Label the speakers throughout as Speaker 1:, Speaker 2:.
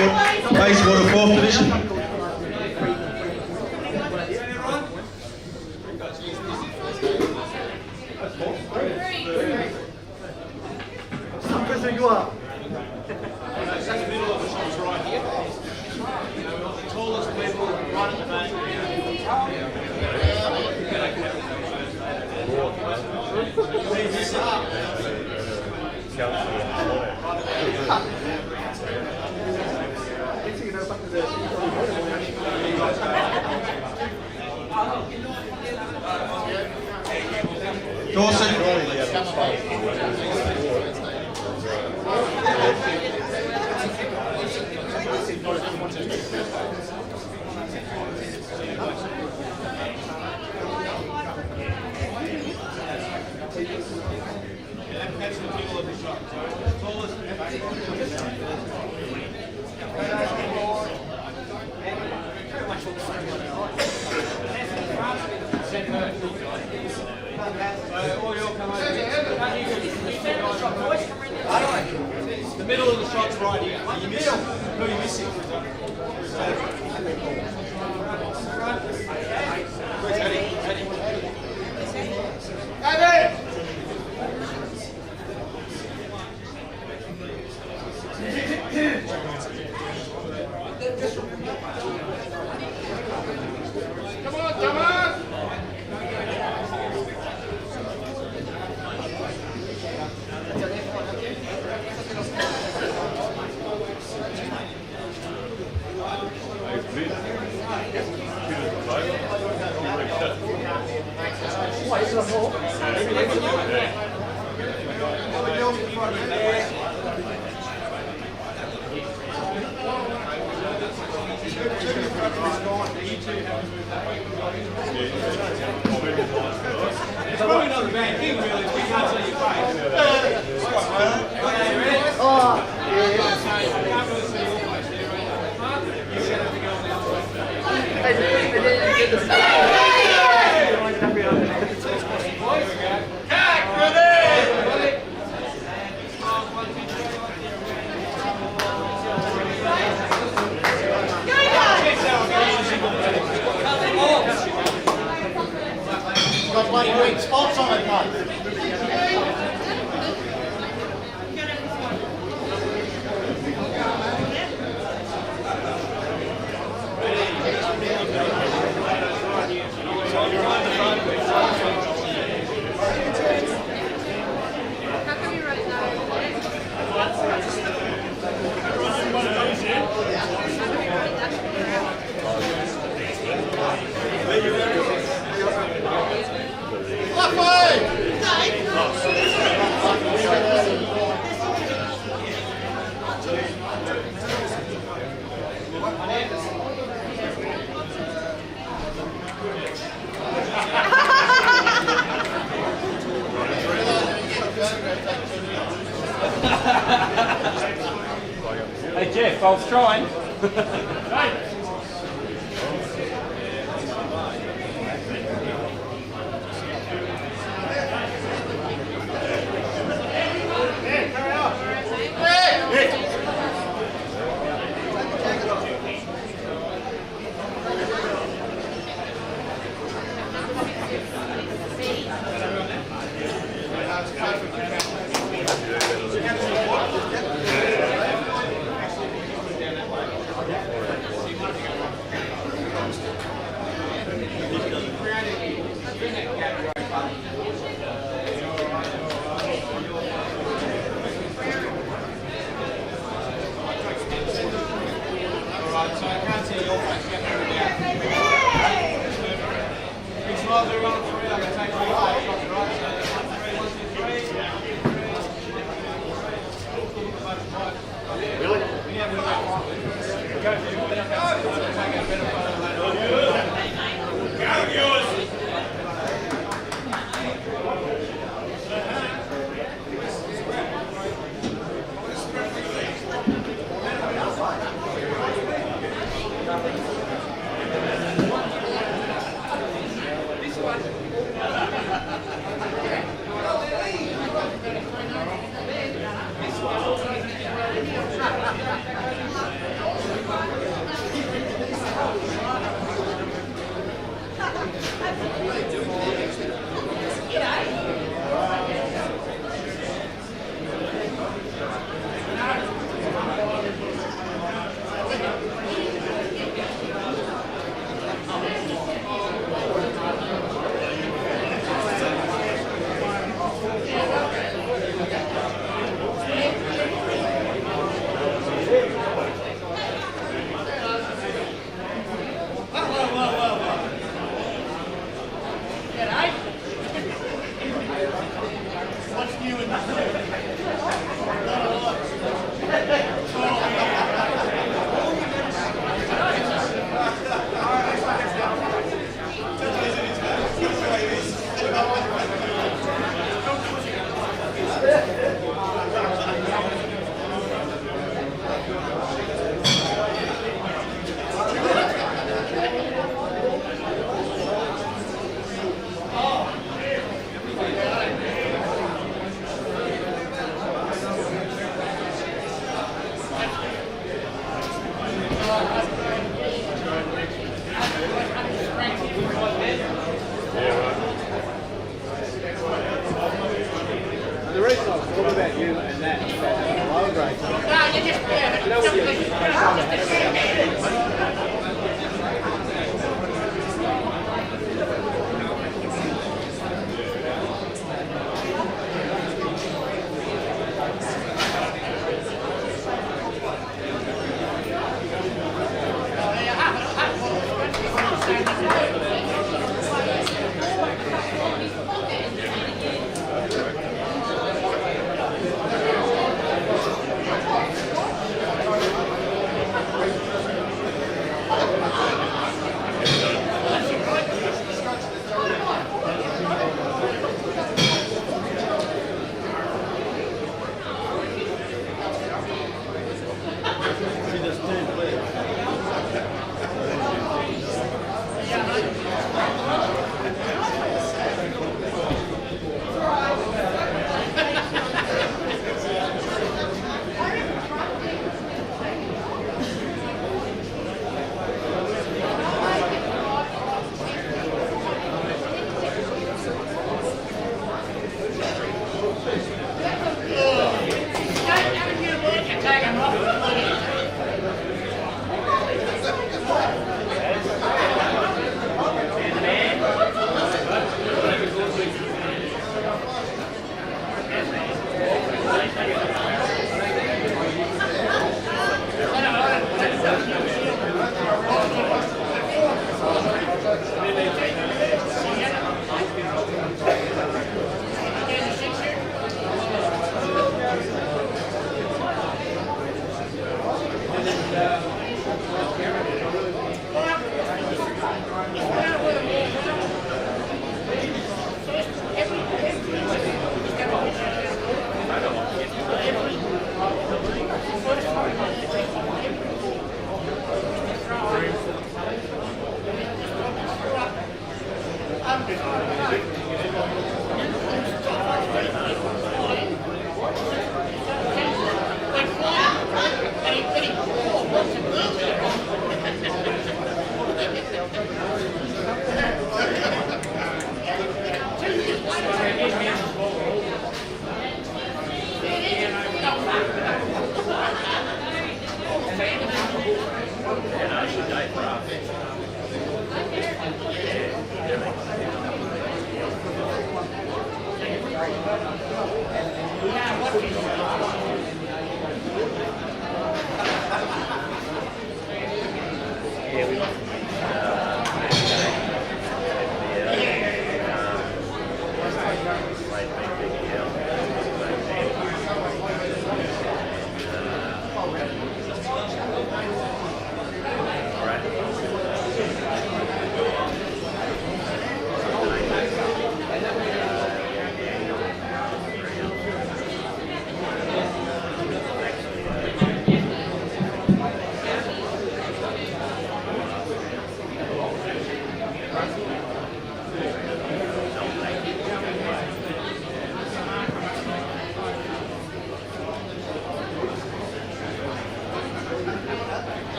Speaker 1: Bayswater 4th Division.
Speaker 2: You are.
Speaker 3: That's the middle of the shots right here. You know, we've got the tallest people right at the back.
Speaker 1: Dawson.
Speaker 3: That's the middle of the shot. So the tallest. The middle of the shot's right here. Are you missing? Who are you missing? Where's Eddie? Come on, Thomas! It's probably not the bad thing, really, if we can't see your face.
Speaker 2: Oh, yeah. I didn't get the
Speaker 4: Got bloody green spots on it, mate.
Speaker 5: Hey Jeff, I was trying.
Speaker 3: So I can't see your face. You have to put it down. Big smile, do 1 on 3. I'm going to take 3 away. Right, so 1, 2, 3. Really? Yeah, we'll go. Go. Go, yours!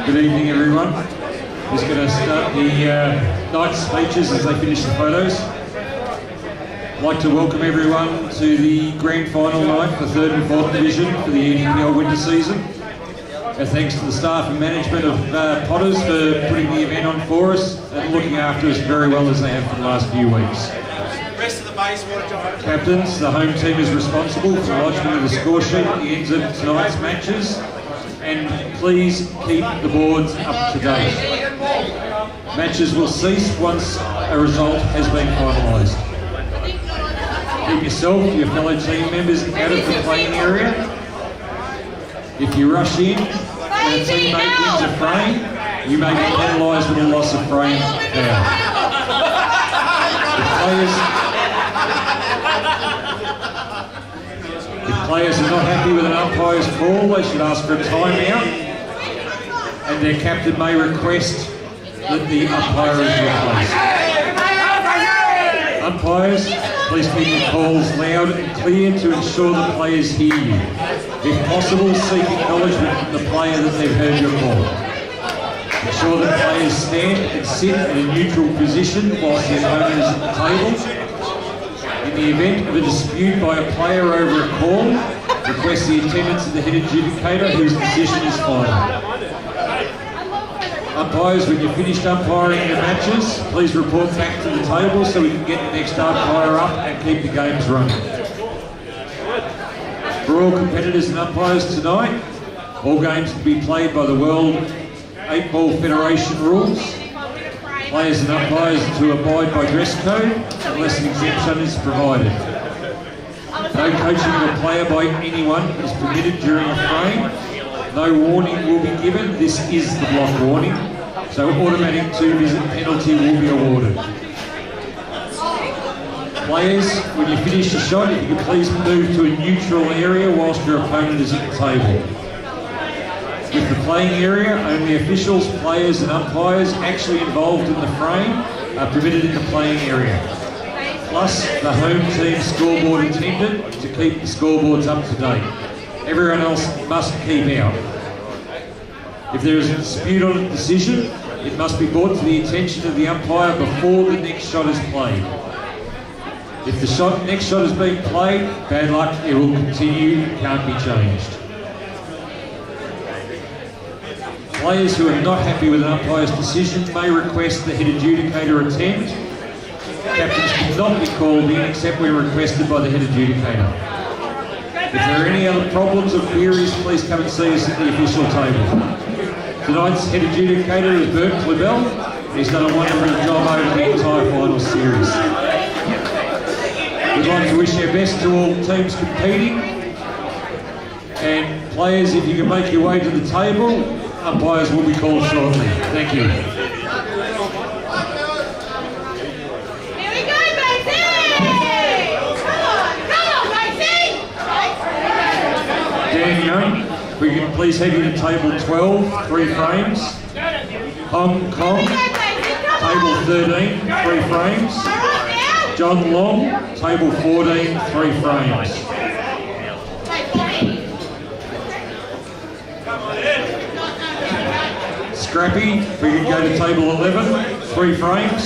Speaker 6: Good evening, everyone. Just going to start the night's speeches as they finish the photos. I'd like to welcome everyone to the grand final night for 3rd and 4th Division for the EDPL winter season. Our thanks to the staff and management of Potters for putting the event on for us and looking after us very well as they have for the last few weeks.
Speaker 1: Rest of the Bayswater job.
Speaker 6: Captains, the home team is responsible for the lodgement of the score sheet at the ends of tonight's matches, and please keep the boards up to date. Matches will cease once a result has been finalised. Keep yourself and your fellow team members out of the playing area. If you rush in when a teammate wins a frame, you may be penalised with a loss of frame foul. If players are not happy with an umpire's call, they should ask for a timeout, and their captain may request that the umpire is replaced. Umpires, please keep your calls loud and clear to ensure the players hear you. If possible, seek acknowledgement from the player that they've heard your call. Ensure that players stand and sit in a neutral position whilst the opponent is at the table. In the event of a dispute by a player over a call, request the attendance of the head adjudicator whose decision is final. Umpires, when you're finished umpiring your matches, please report back to the table so we can get the next umpire up and keep the games running. For all competitors and umpires tonight, all games will be played by the World 8-Ball Federation rules. Players and umpires are to abide by dress code unless an exemption is provided. No coaching of a player by anyone is permitted during a frame. No warning will be given. This is the block warning, so automatic 2-visit penalty will be awarded. Players, when you finish the shot, if you could please move to a neutral area whilst your opponent is at the table. With the playing area, only officials, players and umpires actually involved in the frame are permitted in the playing area. Plus, the home team scoreboard attendant to keep the scoreboards up to date. Everyone else must keep out. If there is a dispute on a decision, it must be brought to the attention of the umpire before the next shot is played. If the next shot is being played, bad luck, it will continue, it can't be changed. Players who are not happy with an umpire's decision may request the head adjudicator attend. Captains cannot be called in except when requested by the head adjudicator. If there are any other problems or queries, please come and see us at the official table. Tonight's head adjudicator is Bert Cueball. He's done a wonderful job over the entire final series. We'd like to wish our best to all teams competing. And players, if you can make your way to the table, umpires will be called shortly. Thank you.
Speaker 7: Here we go, Basie! Come on, Basie!
Speaker 6: Dan Young, we can please head you to table 12, 3 frames. Hong Kong, table 13, 3 frames. John Long, table 14, 3 frames. Scrappy, we can go to table 11, 3 frames.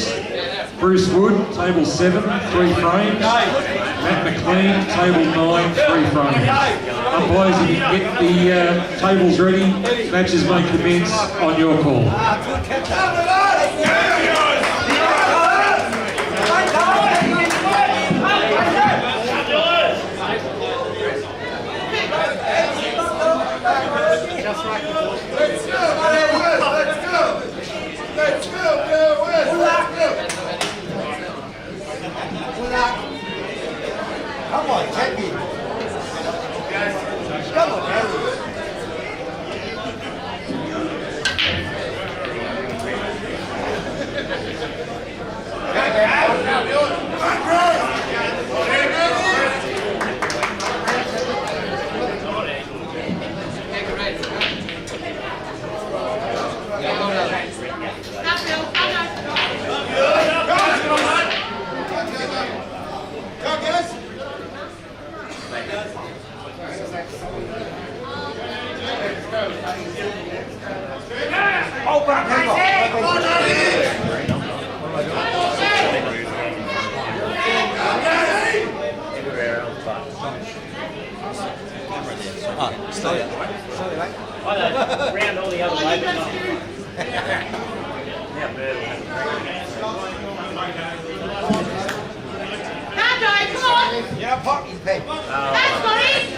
Speaker 6: Bruce Wood, table 7, 3 frames. Matt McLean, table 9, 3 frames. Umpires, if you can get the tables ready, matches may commence on your call.
Speaker 4: Come on, take me. Come on, Harry.
Speaker 3: Go!
Speaker 5: Round all the other way, but not. Now Bird will have
Speaker 7: Come, Joey, come on.
Speaker 4: Yeah, pop his peg.
Speaker 7: That's Scotty.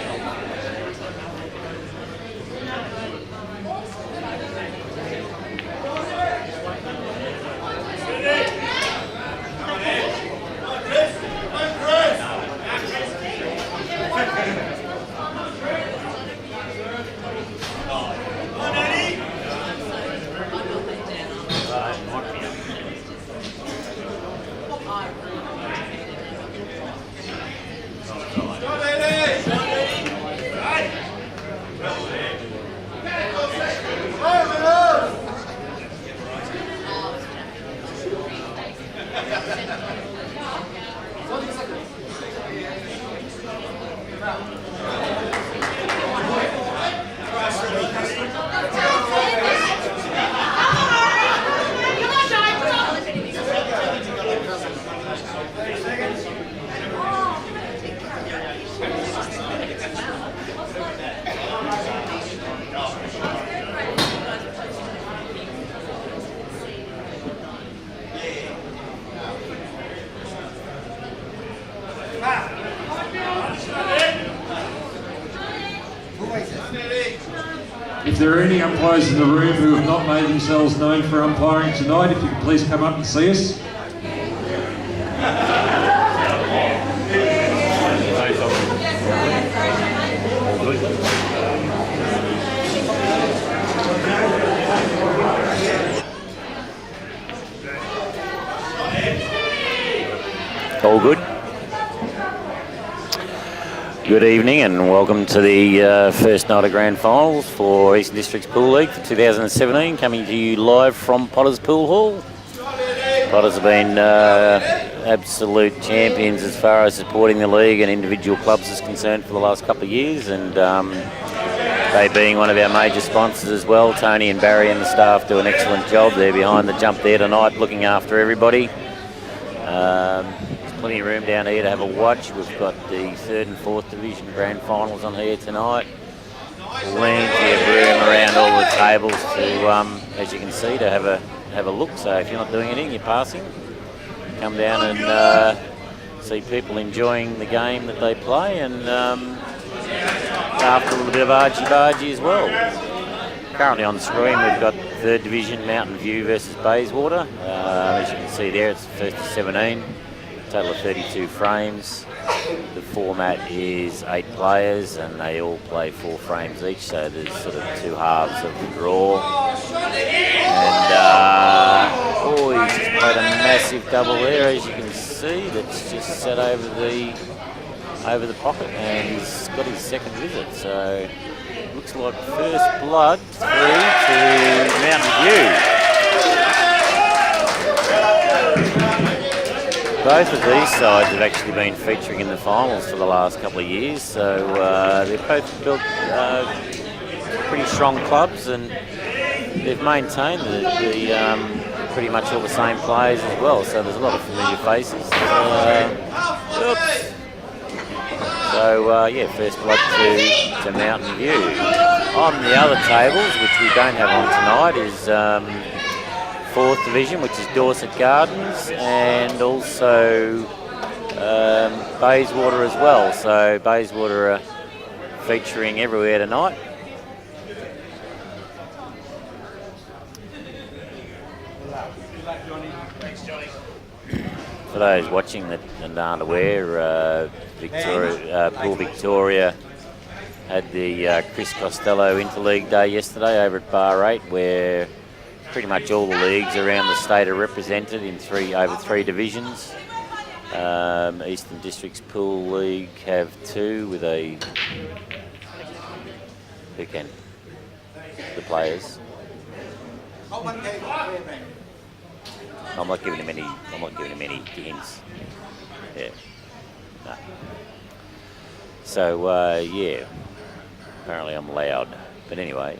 Speaker 6: If there are any umpires in the room who have not made themselves known for umpiring tonight, if you could please come up and see us.
Speaker 8: All good. Good evening and welcome to the first night of Grand Finals for Eastern Districts Pool League for 2017, coming to you live from Potters Pool Hall. Potters have been absolute champions as far as supporting the league and individual clubs is concerned for the last couple of years, and they being one of our major sponsors as well. Tony and Barry and the staff do an excellent job. They're behind the jump there tonight looking after everybody. Plenty of room down here to have a watch. We've got the 3rd and 4th Division Grand Finals on here tonight. Plenty of room around all the tables to, as you can see, to have a look. So if you're not doing anything, you're passing, come down and see people enjoying the game that they play, and after a little bit of argy-bargy as well. Currently on the screen we've got 3rd Division Mountain View versus Bayswater. As you can see there, it's the 1st to 17. Total of 32 frames. The format is 8 players and they all play 4 frames each, so there's sort of 2 halves of the draw. And he's just played a massive double there, as you can see, that's just set over the pocket, and he's got his 2nd visit, so looks like first blood through to Mountain View. Both of these sides have actually been featuring in the finals for the last couple of years, so they've both built pretty strong clubs, and they've maintained the pretty much all the same players as well, so there's a lot of familiar faces. So yeah, first blood to Mountain View. On the other tables, which we don't have on tonight, is 4th Division, which is Dorset Gardens, and also Bayswater as well. So Bayswater are featuring everywhere tonight. For those watching that aren't aware, Pool Victoria had the Chris Costello Interleague Day yesterday over at Bar 8, where pretty much all the leagues around the state are represented in over three divisions. Eastern Districts Pool League have 2 with a... Who can? The players. I'm not giving him any hints. Yeah. No. So yeah. Apparently I'm loud. But anyway,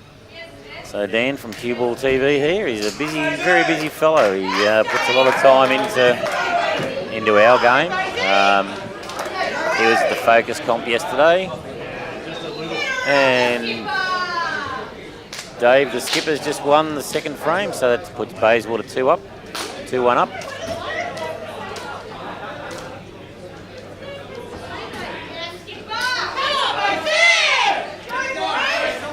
Speaker 8: So Dan from CueballTV here. He's a busy, very busy fellow. He puts a lot of time into our game. He was at the Focus comp yesterday, and Dave, the skipper's just won the second frame, so that puts Bayswater 2-1 up.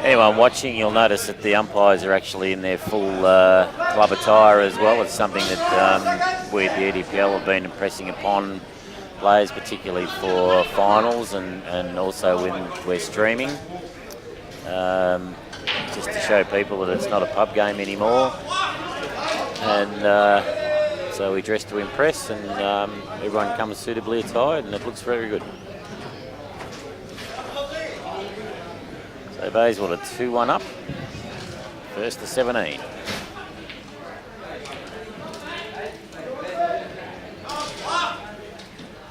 Speaker 8: Anyone watching, you'll notice that the umpires are actually in their full club attire as well. It's something that we at the EDPL have been impressing upon players, particularly for finals and also when we're streaming. Just to show people that it's not a pub game anymore. And so we dress to impress, and everyone comes suitably attired, and it looks very good. So Bayswater 2-1 up, first to 17.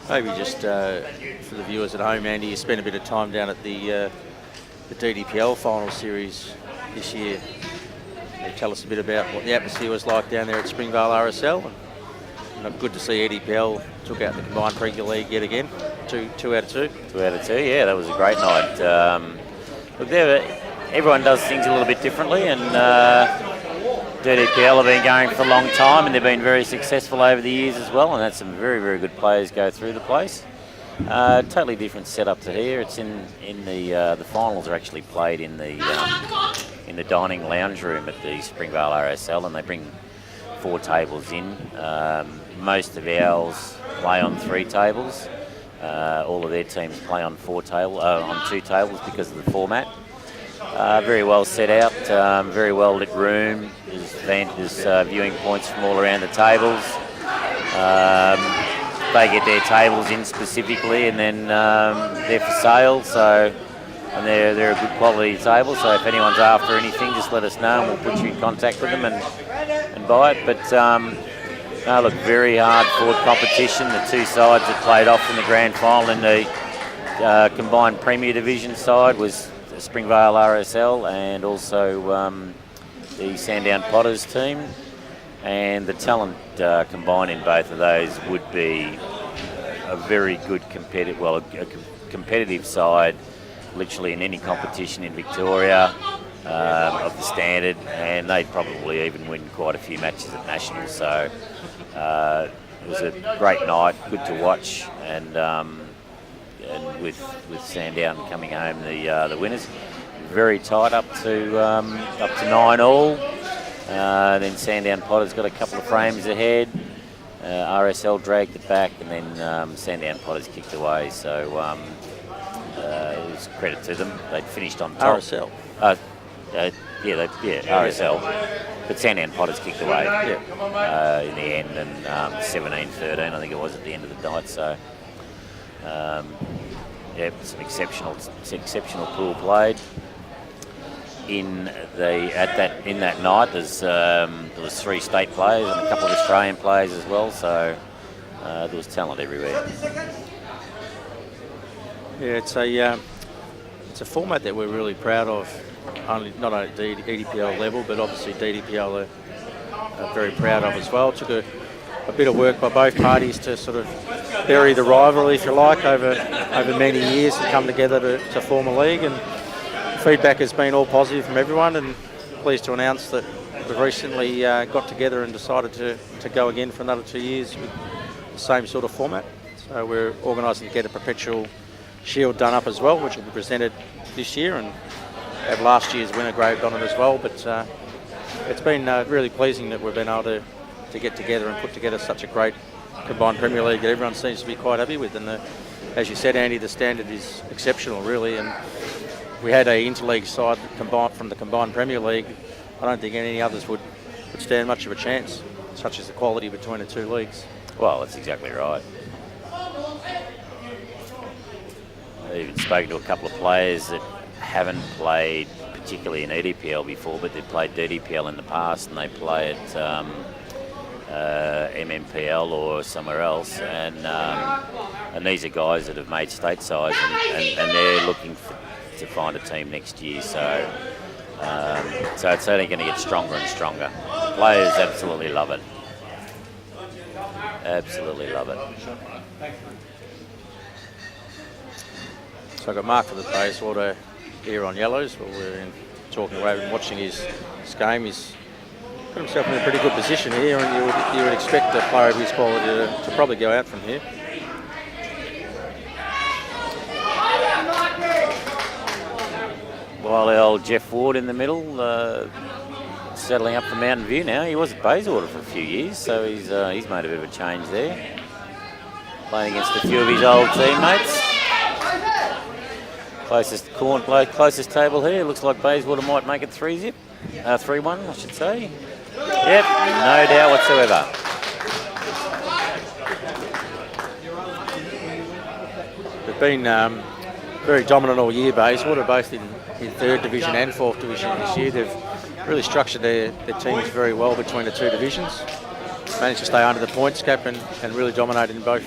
Speaker 9: Maybe just for the viewers at home, Andy, you spent a bit of time down at the DDPL final series this year. Can you tell us a bit about what the atmosphere was like down there at Springvale RSL? And good to see EDPL took out the combined Premier League yet again, 2 out of 2.
Speaker 8: 2 out of 2, yeah, that was a great night. Look, everyone does things a little bit differently, and DDPL have been going for a long time, and they've been very successful over the years as well, and that's some very, very good players go through the place. Totally different setup to here. It's in the finals are actually played in the dining lounge room at the Springvale RSL, and they bring 4 tables in. Most of ours play on 3 tables. All of their teams play on 2 tables because of the format. Very well set out, very well lit room. There's viewing points from all around the tables. They get their tables in specifically, and then they're for sale. So, and they're a good quality table. So if anyone's after anything, just let us know, and we'll put you in contact with them and buy it. But no, look, very hard fought competition. The 2 sides that played off in the grand final in the combined Premier Division side was the Springvale RSL and also the Sandown Potters team. And the talent combined in both of those would be a very good competitive side, literally in any competition in Victoria of the standard, and they'd probably even win quite a few matches at Nationals. So it was a great night, good to watch, and with Sandown coming home the winners, very tight up to 9 all. Then Sandown Potters got a couple of frames ahead. RSL dragged it back, and then Sandown Potters kicked away. So it was credit to them. They'd finished on top.
Speaker 9: RSL.
Speaker 8: RSL. But Sandown Potters kicked away in the end, and 17-13, I think it was at the end of the night. So some exceptional pool played. In that night, there was 3 state players and a couple of Australian players as well. So there was talent everywhere.
Speaker 9: Yeah, it's a format that we're really proud of. Not only at the EDPL level, but obviously DDPL are very proud of as well. It took a bit of work by both parties to sort of bury the rivalry, if you like, over many years and come together to form a league. And feedback has been all positive from everyone, and pleased to announce that we've recently got together and decided to go again for another 2 years with the same sort of format. So we're organising to get a perpetual shield done up as well, which will be presented this year, and have last year's winner graved on it as well. But it's been really pleasing that we've been able to get together and put together such a great combined Premier League that everyone seems to be quite happy with. And as you said, Andy, the standard is exceptional, really. And we had a interleague side combined from the combined Premier League. I don't think any others would stand much of a chance, such as the quality between the 2 leagues.
Speaker 8: Well, that's exactly right. I've even spoken to a couple of players that haven't played particularly in EDPL before, but they've played DDPL in the past, and they play at MMPL or somewhere else, and these are guys that have made state sides, and they're looking to find a team next year. So So it's only going to get stronger and stronger. Players absolutely love it. Absolutely love it.
Speaker 9: So I got Mark for the Bayswater here on yellows, but we're talking away and watching his game. He's put himself in a pretty good position here, and you would expect a player of his quality to probably go out from here.
Speaker 8: While old Jeff Ward in the middle, settling up for Mountain View now. He was at Bayswater for a few years, so he's made a bit of a change there. Playing against a few of his old teammates. Closest table here. Looks like Bayswater might make it 3-1, I should say. Yep, no doubt whatsoever.
Speaker 9: They've been very dominant all year, Bayswater, both in 3rd Division and 4th Division this year. They've really structured their teams very well between the 2 divisions. Managed to stay under the points cap and really dominate in both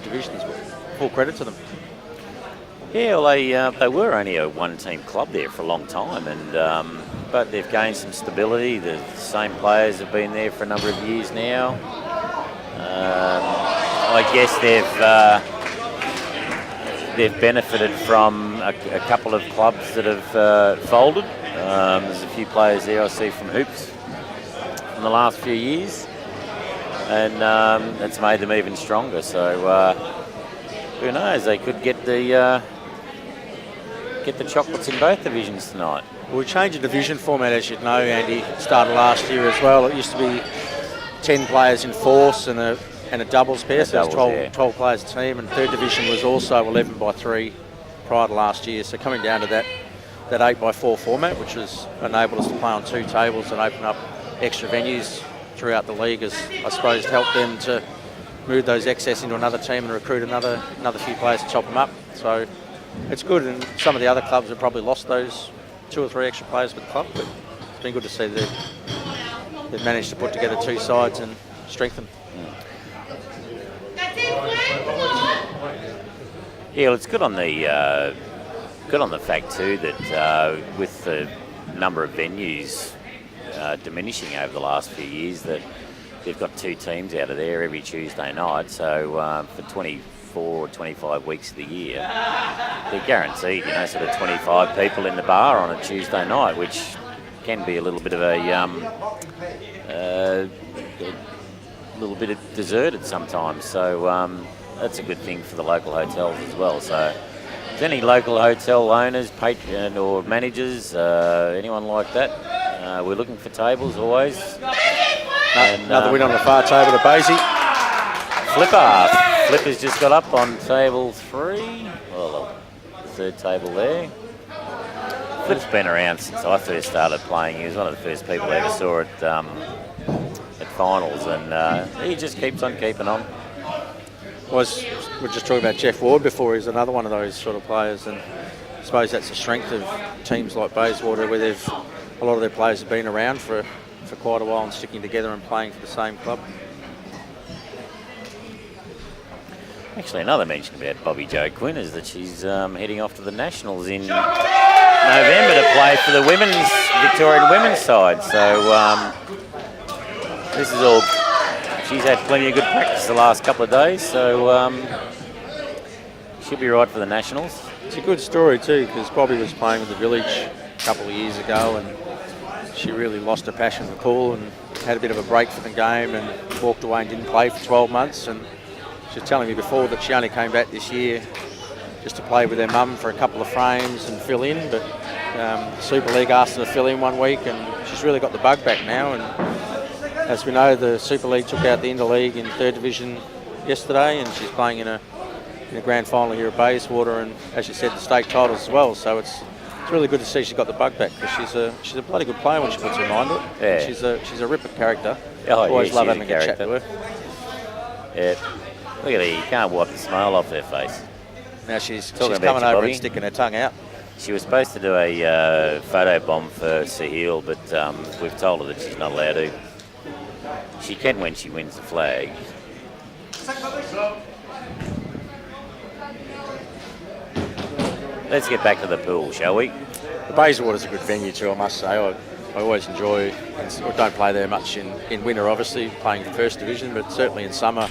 Speaker 9: divisions. Full credit to them.
Speaker 8: Yeah, well, they were only a one-team club there for a long time, and but they've gained some stability. The same players have been there for a number of years now. I guess they've benefited from a couple of clubs that have folded. There's a few players there I see from Hoops in the last few years, and that's made them even stronger. So who knows? They could get the chocolates in both divisions tonight.
Speaker 9: Well, we changed the division format, as you'd know, Andy. Started last year as well. It used to be 10 players in force and a doubles pair, so it was 12 players a team, and 3rd division was also 11 by 3 prior to last year. So coming down to that 8 by 4 format, which has enabled us to play on 2 tables and open up extra venues throughout the league, has, I suppose, helped them to move those excess into another team and recruit another few players to top them up. So it's good, and some of the other clubs have probably lost those 2 or 3 extra players with the club, but it's been good to see that they've managed to put together 2 sides and strengthen.
Speaker 8: Yeah, well, it's good on the fact too that with the number of venues diminishing over the last few years, that they've got 2 teams out of there every Tuesday night. So for 24 or 25 weeks of the year, they're guaranteed, sort of 25 people in the bar on a Tuesday night, which can be a little bit of deserted sometimes. So that's a good thing for the local hotels as well. So if there's any local hotel owners, patron or managers, anyone like that, we're looking for tables always.
Speaker 9: Another win on the far table to Basie.
Speaker 8: Flipper's just got up on table 3. Well, the 3rd table there. Flip's been around since I first started playing. He was one of the first people I ever saw at finals, and he just keeps on keeping on.
Speaker 9: We were just talking about Jeff Ward before. He's another one of those sort of players, and I suppose that's the strength of teams like Bayswater, where a lot of their players have been around for quite a while and sticking together and playing for the same club.
Speaker 8: Actually, another mention about Bobby Jo Quinn is that she's heading off to the Nationals in November to play for the Victorian women's side. So this is all. She's had plenty of good practice the last couple of days, so she'll be right for the Nationals.
Speaker 9: It's a good story too, because Bobby was playing with the Village a couple of years ago, and she really lost her passion for pool and had a bit of a break from the game and walked away and didn't play for 12 months. And she was telling me before that she only came back this year just to play with her mum for a couple of frames and fill in, but Super League asked her to fill in one week, and she's really got the bug back now. And as we know, the Super League took out the Interleague in 3rd Division yesterday, and she's playing in a grand final here at Bayswater, and as you said, the state titles as well. So it's really good to see she's got the bug back, because she's a bloody good player when she puts her mind to it.
Speaker 8: Yeah.
Speaker 9: She's a ripper character.
Speaker 8: Always
Speaker 9: love having a chat to her.
Speaker 8: Yeah. Look at her, you can't wipe the smile off her face.
Speaker 9: Now she's
Speaker 8: Talking
Speaker 9: coming
Speaker 8: about you,
Speaker 9: over
Speaker 8: Bobby.
Speaker 9: and sticking her tongue out.
Speaker 8: She was supposed to do a photo bomb for Sahil, but we've told her that she's not allowed to. She can when she wins the flag. Let's get back to the pool, shall we?
Speaker 9: The Bayswater's a good venue too, I must say. I always enjoy, I don't play there much in winter, obviously, playing the first division, but certainly in summer,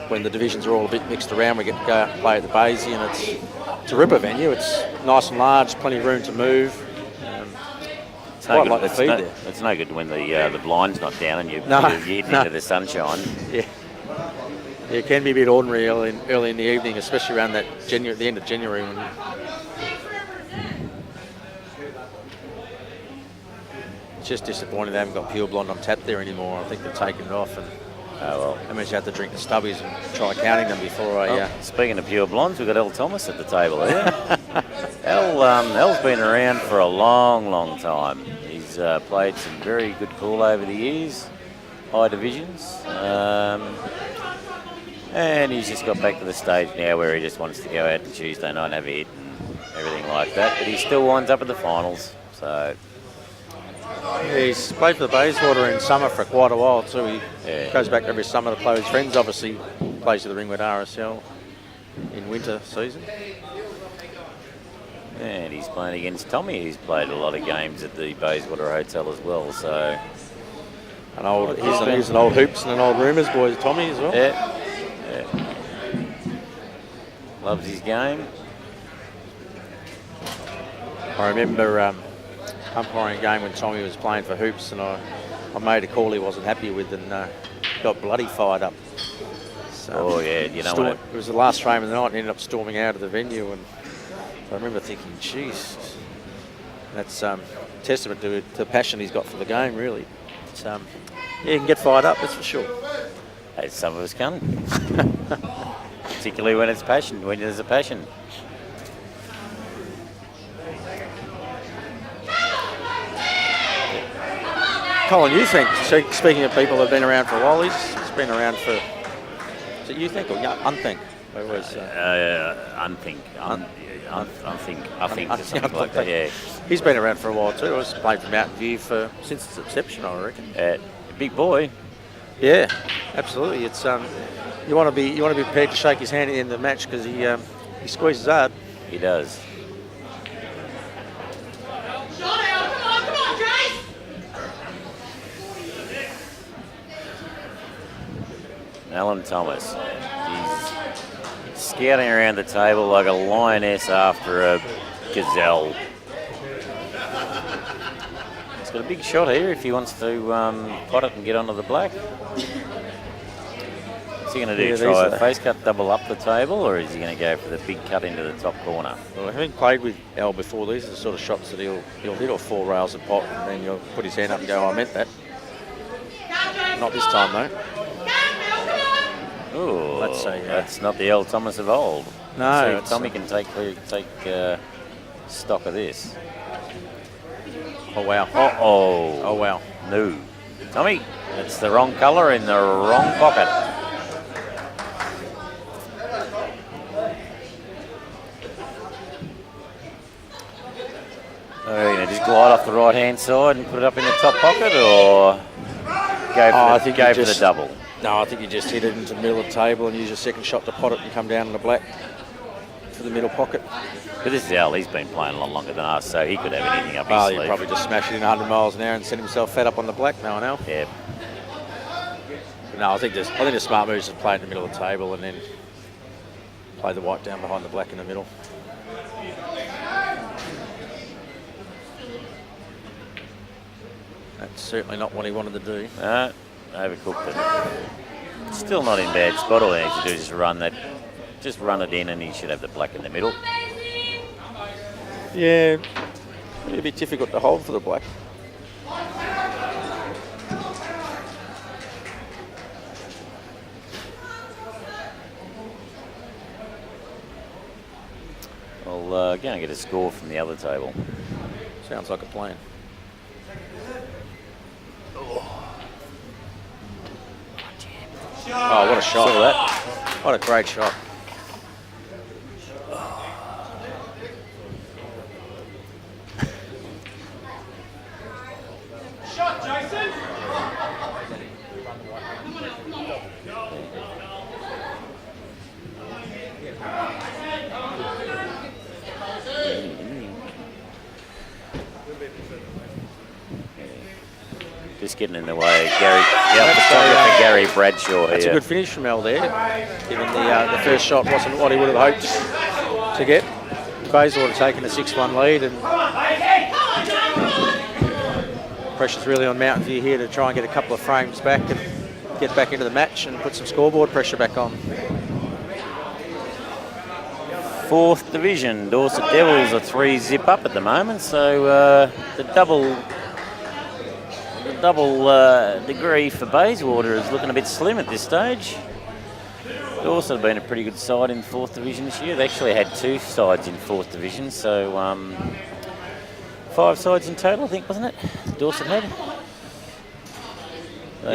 Speaker 9: when the divisions are all a bit mixed around, we get to go out and play at the Baysy, and it's a ripper venue. It's nice and large, plenty of room to move.
Speaker 8: It's no good. It's no good when the blind's not down and you're hitting into the sunshine.
Speaker 9: Yeah. Yeah, it can be a bit ordinary early in the evening, especially around the end of January. It's just disappointing they haven't got Pure Blonde on tap there anymore. I think they've taken it off. And I mean, you have to drink the stubbies and try counting them before I...
Speaker 8: Speaking of Pure Blondes, we've got El Thomas at the table here. El's been around for a long, long time. He's played some very good pool over the years, high divisions. And he's just got back to the stage now where he just wants to go out on Tuesday night and have a hit and everything like that. But he still winds up at the finals. So
Speaker 9: he's played for the Bayswater in summer for quite a while too. He goes back every summer to play with his friends. Obviously, plays for the Ringwood RSL in winter season.
Speaker 8: And he's playing against Tommy. He's played a lot of games at the Bayswater Hotel as well. So
Speaker 9: he's an old hoops and an old rumours boy, Tommy as well.
Speaker 8: Yeah. Loves his game.
Speaker 9: I remember umpiring a game when Tommy was playing for hoops, and I made a call he wasn't happy with, and got bloody fired up. So,
Speaker 8: you know what?
Speaker 9: It was the last frame of the night, and ended up storming out of the venue, and I remember thinking, geez, that's testament to the passion he's got for the game, really. It's, he can get fired up, that's for sure.
Speaker 8: As some of us can. Particularly when it's passion, when there's a passion.
Speaker 9: Colin, you think, speaking of people that have been around for a while, he's been around for, is it you think or unthink?
Speaker 8: Unthink. I think something like that, yeah.
Speaker 9: He's been around for a while too. He's played for Mountain View since its inception, I reckon.
Speaker 8: Big boy.
Speaker 9: Yeah, absolutely. It's you want to be prepared to shake his hand in the match because he squeezes hard.
Speaker 8: He does.
Speaker 7: Come on, Jace!
Speaker 8: Alan Thomas. He's scouting around the table like a lioness after a gazelle. He's got a big shot here if he wants to pot it and get onto the black. Is he going to try a face cut double up the table, or is he going to go for the big cut into the top corner?
Speaker 9: Well, having played with Al before, these are the sort of shots that he'll hit off 4 rails and pot, and then he'll put his hand up and go, I meant that. Not this time, though.
Speaker 8: Ooh,
Speaker 9: let's say
Speaker 8: that's not the L. Thomas of old.
Speaker 9: No,
Speaker 8: Tommy can take stock of this.
Speaker 9: Oh wow!
Speaker 8: Oh
Speaker 9: wow!
Speaker 8: No, Tommy, it's the wrong colour in the wrong pocket. Are you going to just glide off the right hand side and put it up in the top pocket, or go for the double?
Speaker 9: No, I think you just hit it into the middle of the table and use your second shot to pot it and come down in the black for the middle pocket.
Speaker 8: But this is Al, he's been playing a lot longer than us, so he could have anything up his sleeve.
Speaker 9: He'd probably just smash it in 100 miles an hour and set himself fat up on the black, knowing Al.
Speaker 8: Yeah.
Speaker 9: But no, I think the smart move is to play in the middle of the table and then play the white down behind the black in the middle. That's certainly not what he wanted to do.
Speaker 8: No, overcooked it. Still not in bad spot. All he needs to do is just run it in, and he should have the black in the middle.
Speaker 9: Yeah, it'd be difficult to hold for the black.
Speaker 8: I'll go and get a score from the other table.
Speaker 9: Sounds like a plan. Oh, what a shot.
Speaker 8: Saw that.
Speaker 9: What a great shot.
Speaker 1: Shot, Jason!
Speaker 8: Just getting in the way of Gary. Yeah, photographer Gary Bradshaw
Speaker 9: That's
Speaker 8: here.
Speaker 9: a good finish from Al there, given the first shot wasn't what he would have hoped to get. Bayswater taking a 6-1 lead, and pressure's really on Mountain View here to try and get a couple of frames back and get back into the match and put some scoreboard pressure back on.
Speaker 8: 4th Division, Dorset Devils are 3-zip up at the moment, so the double degree for Bayswater is looking a bit slim at this stage. Dorset have been a pretty good side in 4th Division this year. They actually had 2 sides in 4th Division, so 5 sides in total, I think, wasn't it? Dorset had.
Speaker 9: No,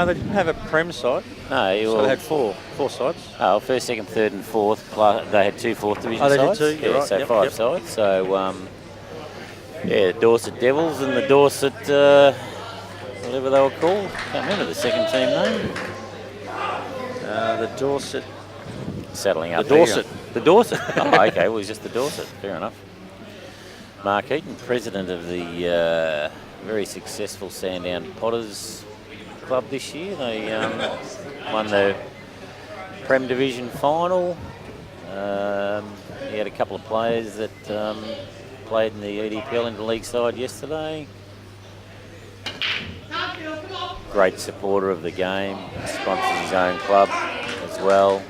Speaker 9: they didn't have a Prem side.
Speaker 8: No,
Speaker 9: so they had four sides.
Speaker 8: Oh, 1st, 2nd, 3rd and 4th. They had 2 4th Division
Speaker 9: they
Speaker 8: sides.
Speaker 9: did too. You're right.
Speaker 8: So
Speaker 9: Yep,
Speaker 8: 5
Speaker 9: yep.
Speaker 8: sides. So, Dorset Devils and the Dorset, whatever they were called. Can't remember the second team name.
Speaker 9: The Dorset.
Speaker 8: Settling up.
Speaker 9: The Dorset.
Speaker 8: The Dorset. Oh, okay. Well, it's just the Dorset. Fair enough. Mark Eaton, president of the very successful Sandown Potters Club this year. They won the Prem Division final. He had a couple of players that played in the EDPL interleague side yesterday. Great supporter of the game. Sponsors his own club as well.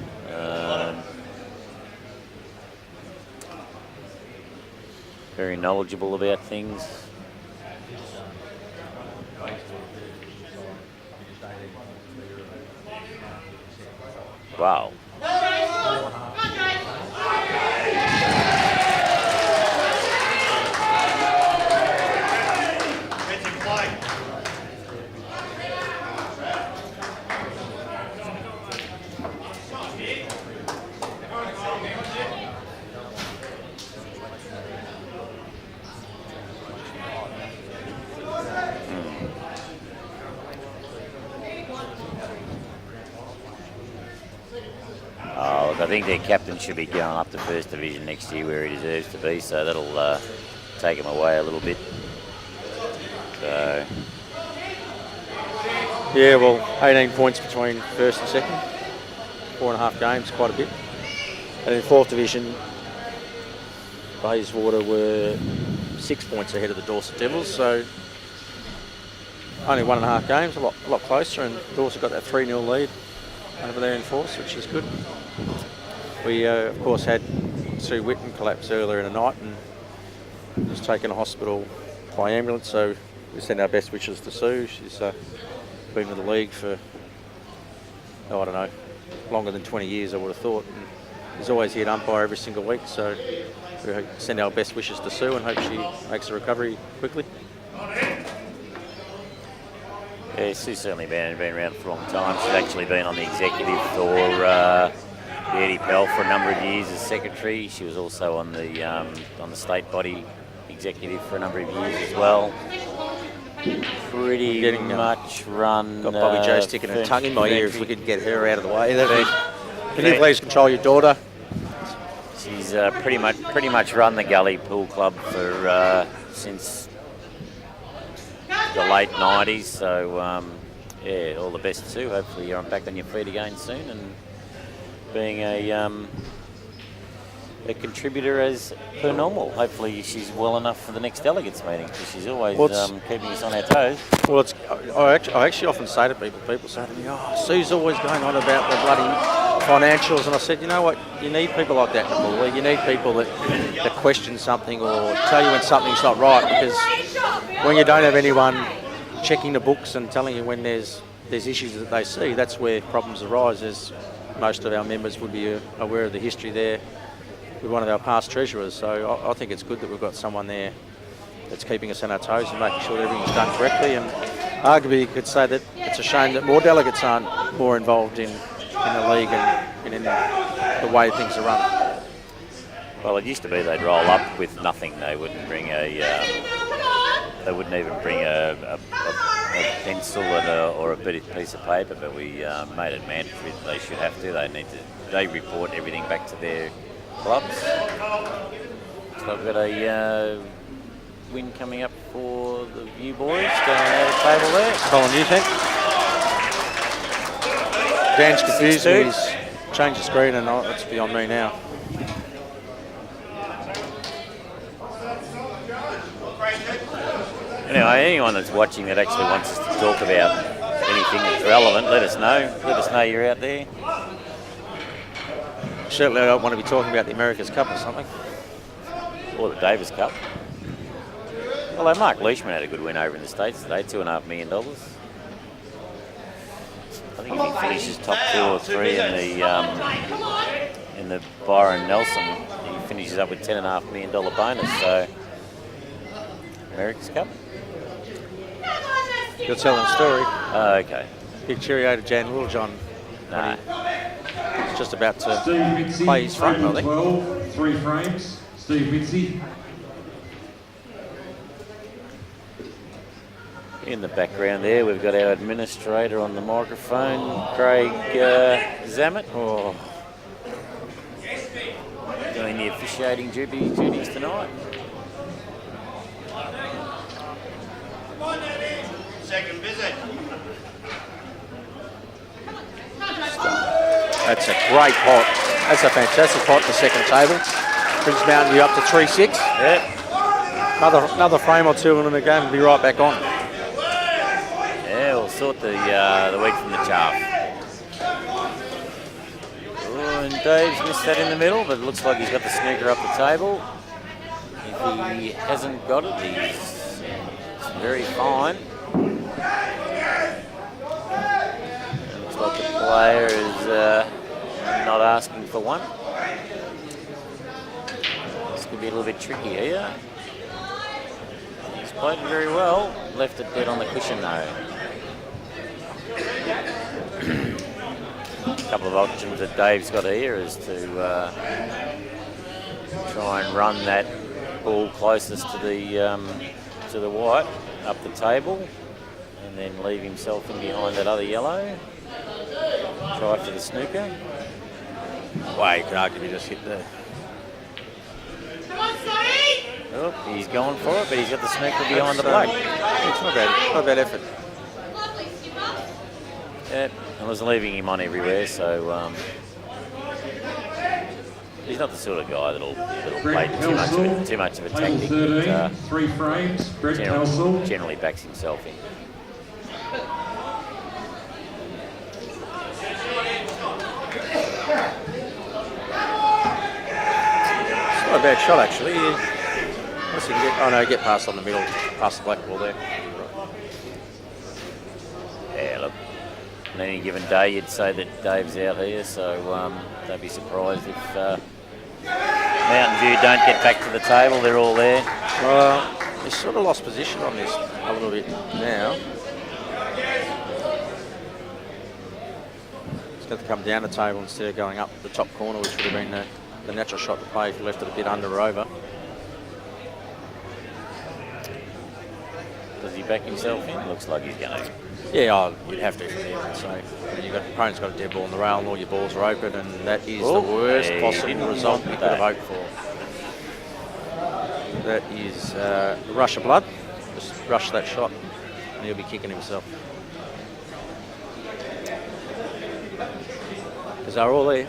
Speaker 8: Very knowledgeable about things. Wow.
Speaker 1: Heads in play.
Speaker 8: Oh, look, I think their captain should be going up to 1st Division next year where he deserves to be, so that'll take him away a little bit. So,
Speaker 9: Yeah, well, 18 points between 1st and 2nd. 4.5 games, quite a bit. And in 4th Division, Bayswater were 6 points ahead of the Dorset Devils, so only 1.5 games, a lot closer, and Dorset got that 3-0 lead over there in 4th, which is good. We, of course, had Sue Whitten collapse earlier in the night and was taken to hospital by ambulance, so we send our best wishes to Sue. She's been with the league for, I don't know, longer than 20 years, I would have thought. And he's always here to umpire every single week, so we send our best wishes to Sue and hope she makes a recovery quickly.
Speaker 8: yeah, Sue's certainly been around for a long time. She's actually been on the executive for the EDPL for a number of years as secretary. She was also on the state body executive for a number of years as well. Pretty much run.
Speaker 9: Got Bobby Joe sticking her tongue in my ear if we could get her out of the way. Can you please control your daughter?
Speaker 8: She's pretty much run the Gully Pool Club for since the late 90s. So yeah, all the best Sue. Hopefully you're back on your feet again soon and being a contributor as per normal. Hopefully she's well enough for the next delegates meeting because she's always keeping us on our toes.
Speaker 9: Well, I actually often say to people say to me, oh, Sue's always going on about the bloody financials, and I said, you know what, you need people like that in the pool league. You need people that question something or tell you when something's not right, because when you don't have anyone checking the books and telling you when there's issues that they see, that's where problems arise, as most of our members would be aware of the history there with one of our past treasurers. So I think it's good that we've got someone there that's keeping us on our toes and making sure that everything's done correctly. And arguably you could say that it's a shame that more delegates aren't more involved in the league and in the way things are run.
Speaker 8: Well, it used to be they'd roll up with nothing. They wouldn't bring they wouldn't even bring a pencil or a piece of paper, but we made it mandatory that they should have to. They report everything back to their clubs. So I've got a win coming up for the View boys down at the table there.
Speaker 9: Colin, you think? Dan's confused.
Speaker 8: 6-2.
Speaker 9: He's changed the screen and it's beyond me now.
Speaker 8: Anyway, anyone that's watching that actually wants us to talk about anything that's relevant, let us know. Let us know you're out there.
Speaker 9: Certainly I don't want to be talking about the America's Cup or something.
Speaker 8: Or the Davis Cup. Although Mark Leishman had a good win over in the States today, $2.5 million. I think if he finishes top 2 or 3 in the Byron Nelson, he finishes up with $10.5 million bonus. So America's Cup.
Speaker 9: You're telling a story.
Speaker 8: Oh, okay.
Speaker 9: Big cheerio to Jan Littlejohn.
Speaker 8: Nah.
Speaker 9: He's just about to
Speaker 6: Steve Mitzi,
Speaker 9: play his front, I think.
Speaker 6: 12, 3 frames. Steve Mitzi.
Speaker 8: In the background there, we've got our administrator on the microphone, Craig Zammit.
Speaker 9: Oh,
Speaker 8: Doing the officiating duties tonight.
Speaker 1: Second visit.
Speaker 9: that's a great pot. That's a fantastic pot for second table. Brings Mountain View up to 3-6.
Speaker 8: Yep.
Speaker 9: Another frame or two in the game and be right back on.
Speaker 8: Yeah, we'll sort the wheat from the chaff. Oh, and Dave's missed that in the middle, but it looks like he's got the snooker up the table. If he hasn't got it, he's very fine. It looks like the player is not asking for one. This could be a little bit tricky here. He's played it very well. Left it dead on the cushion though. A couple of options that Dave's got here is to try and run that ball closest to the white up the table, and then leave himself in behind that other yellow. Try for the snooker.
Speaker 9: Well, you could arguably just hit the...
Speaker 7: Come on, Sonny!
Speaker 8: Oh, he's going for it, but he's got the snooker behind the black.
Speaker 9: It's not bad. Not bad effort.
Speaker 7: Lovely, skipper.
Speaker 8: Yeah, I was leaving him on everywhere, so he's not the sort of guy that'll play too much of a tactic.
Speaker 6: Table 13,
Speaker 8: But,
Speaker 6: 3 frames. Brett Kelsall.
Speaker 8: generally backs himself in.
Speaker 9: It's not a bad shot, actually. Unless you can get past on the middle, past the black ball there.
Speaker 8: Yeah, look, on any given day you'd say that Dave's out here, so don't be surprised if Mountain View don't get back to the table. They're all there.
Speaker 9: Well, he's sort of lost position on this a little bit now. He's got to come down the table instead of going up the top corner, which would have been the natural shot to play if he left it a bit under or over.
Speaker 8: Does he back himself in? Looks like he's going to.
Speaker 9: Yeah, you'd have to from there. So opponent's got a dead ball on the rail and all your balls are open, and that is the worst
Speaker 8: yeah,
Speaker 9: possible
Speaker 8: didn't
Speaker 9: result
Speaker 8: want
Speaker 9: you could have
Speaker 8: that.
Speaker 9: hoped for. That is a rush of blood. Just rush that shot and he'll be kicking himself. Because they're all there,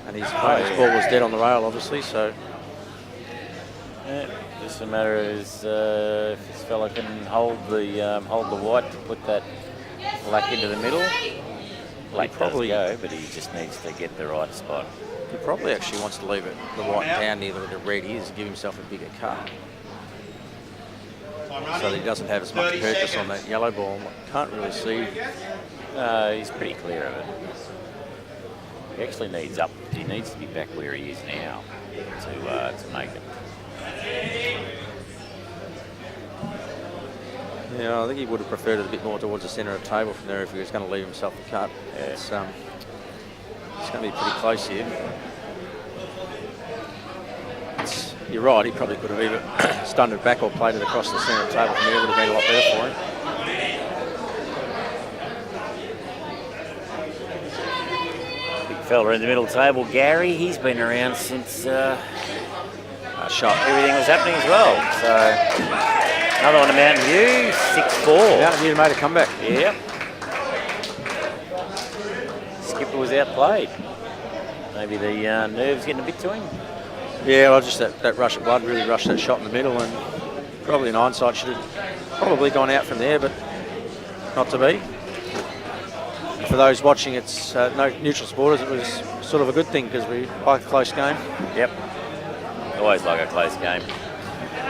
Speaker 9: and his opponent's ball was dead on the rail, obviously, so...
Speaker 8: Yeah, just a matter is if this fella can hold the white to put that black into the middle. Black
Speaker 9: probably
Speaker 8: does go, but he just needs to get the right spot.
Speaker 9: He probably actually wants to leave it the white down near where the red is and give himself a bigger cut. So that he doesn't have as much purchase on that yellow ball. Can't really see.
Speaker 8: He's pretty clear of it. He actually needs up. He needs to be back where he is now to make it.
Speaker 9: Yeah, I think he would have preferred it a bit more towards the centre of the table from there if he was going to leave himself a cut.
Speaker 8: Yeah.
Speaker 9: It's going to be pretty close here. You're right, he probably could have either stunned it back or played it across the centre of the table from there. It would have been a lot better for him.
Speaker 8: Big fella in the middle table, Gary. He's been around since
Speaker 9: nice shot.
Speaker 8: everything was happening as well. So another one to Mountain View, 6-4.
Speaker 9: Mountain View made a comeback.
Speaker 8: Yep. Skipper was outplayed. Maybe the nerves getting a bit to him.
Speaker 9: Yeah, well, just that rush of blood really rushed that shot in the middle, and probably in hindsight should have probably gone out from there, but not to be. For those watching, it's no neutral supporters. It was sort of a good thing because we like a close game.
Speaker 8: Yep. Always like a close game.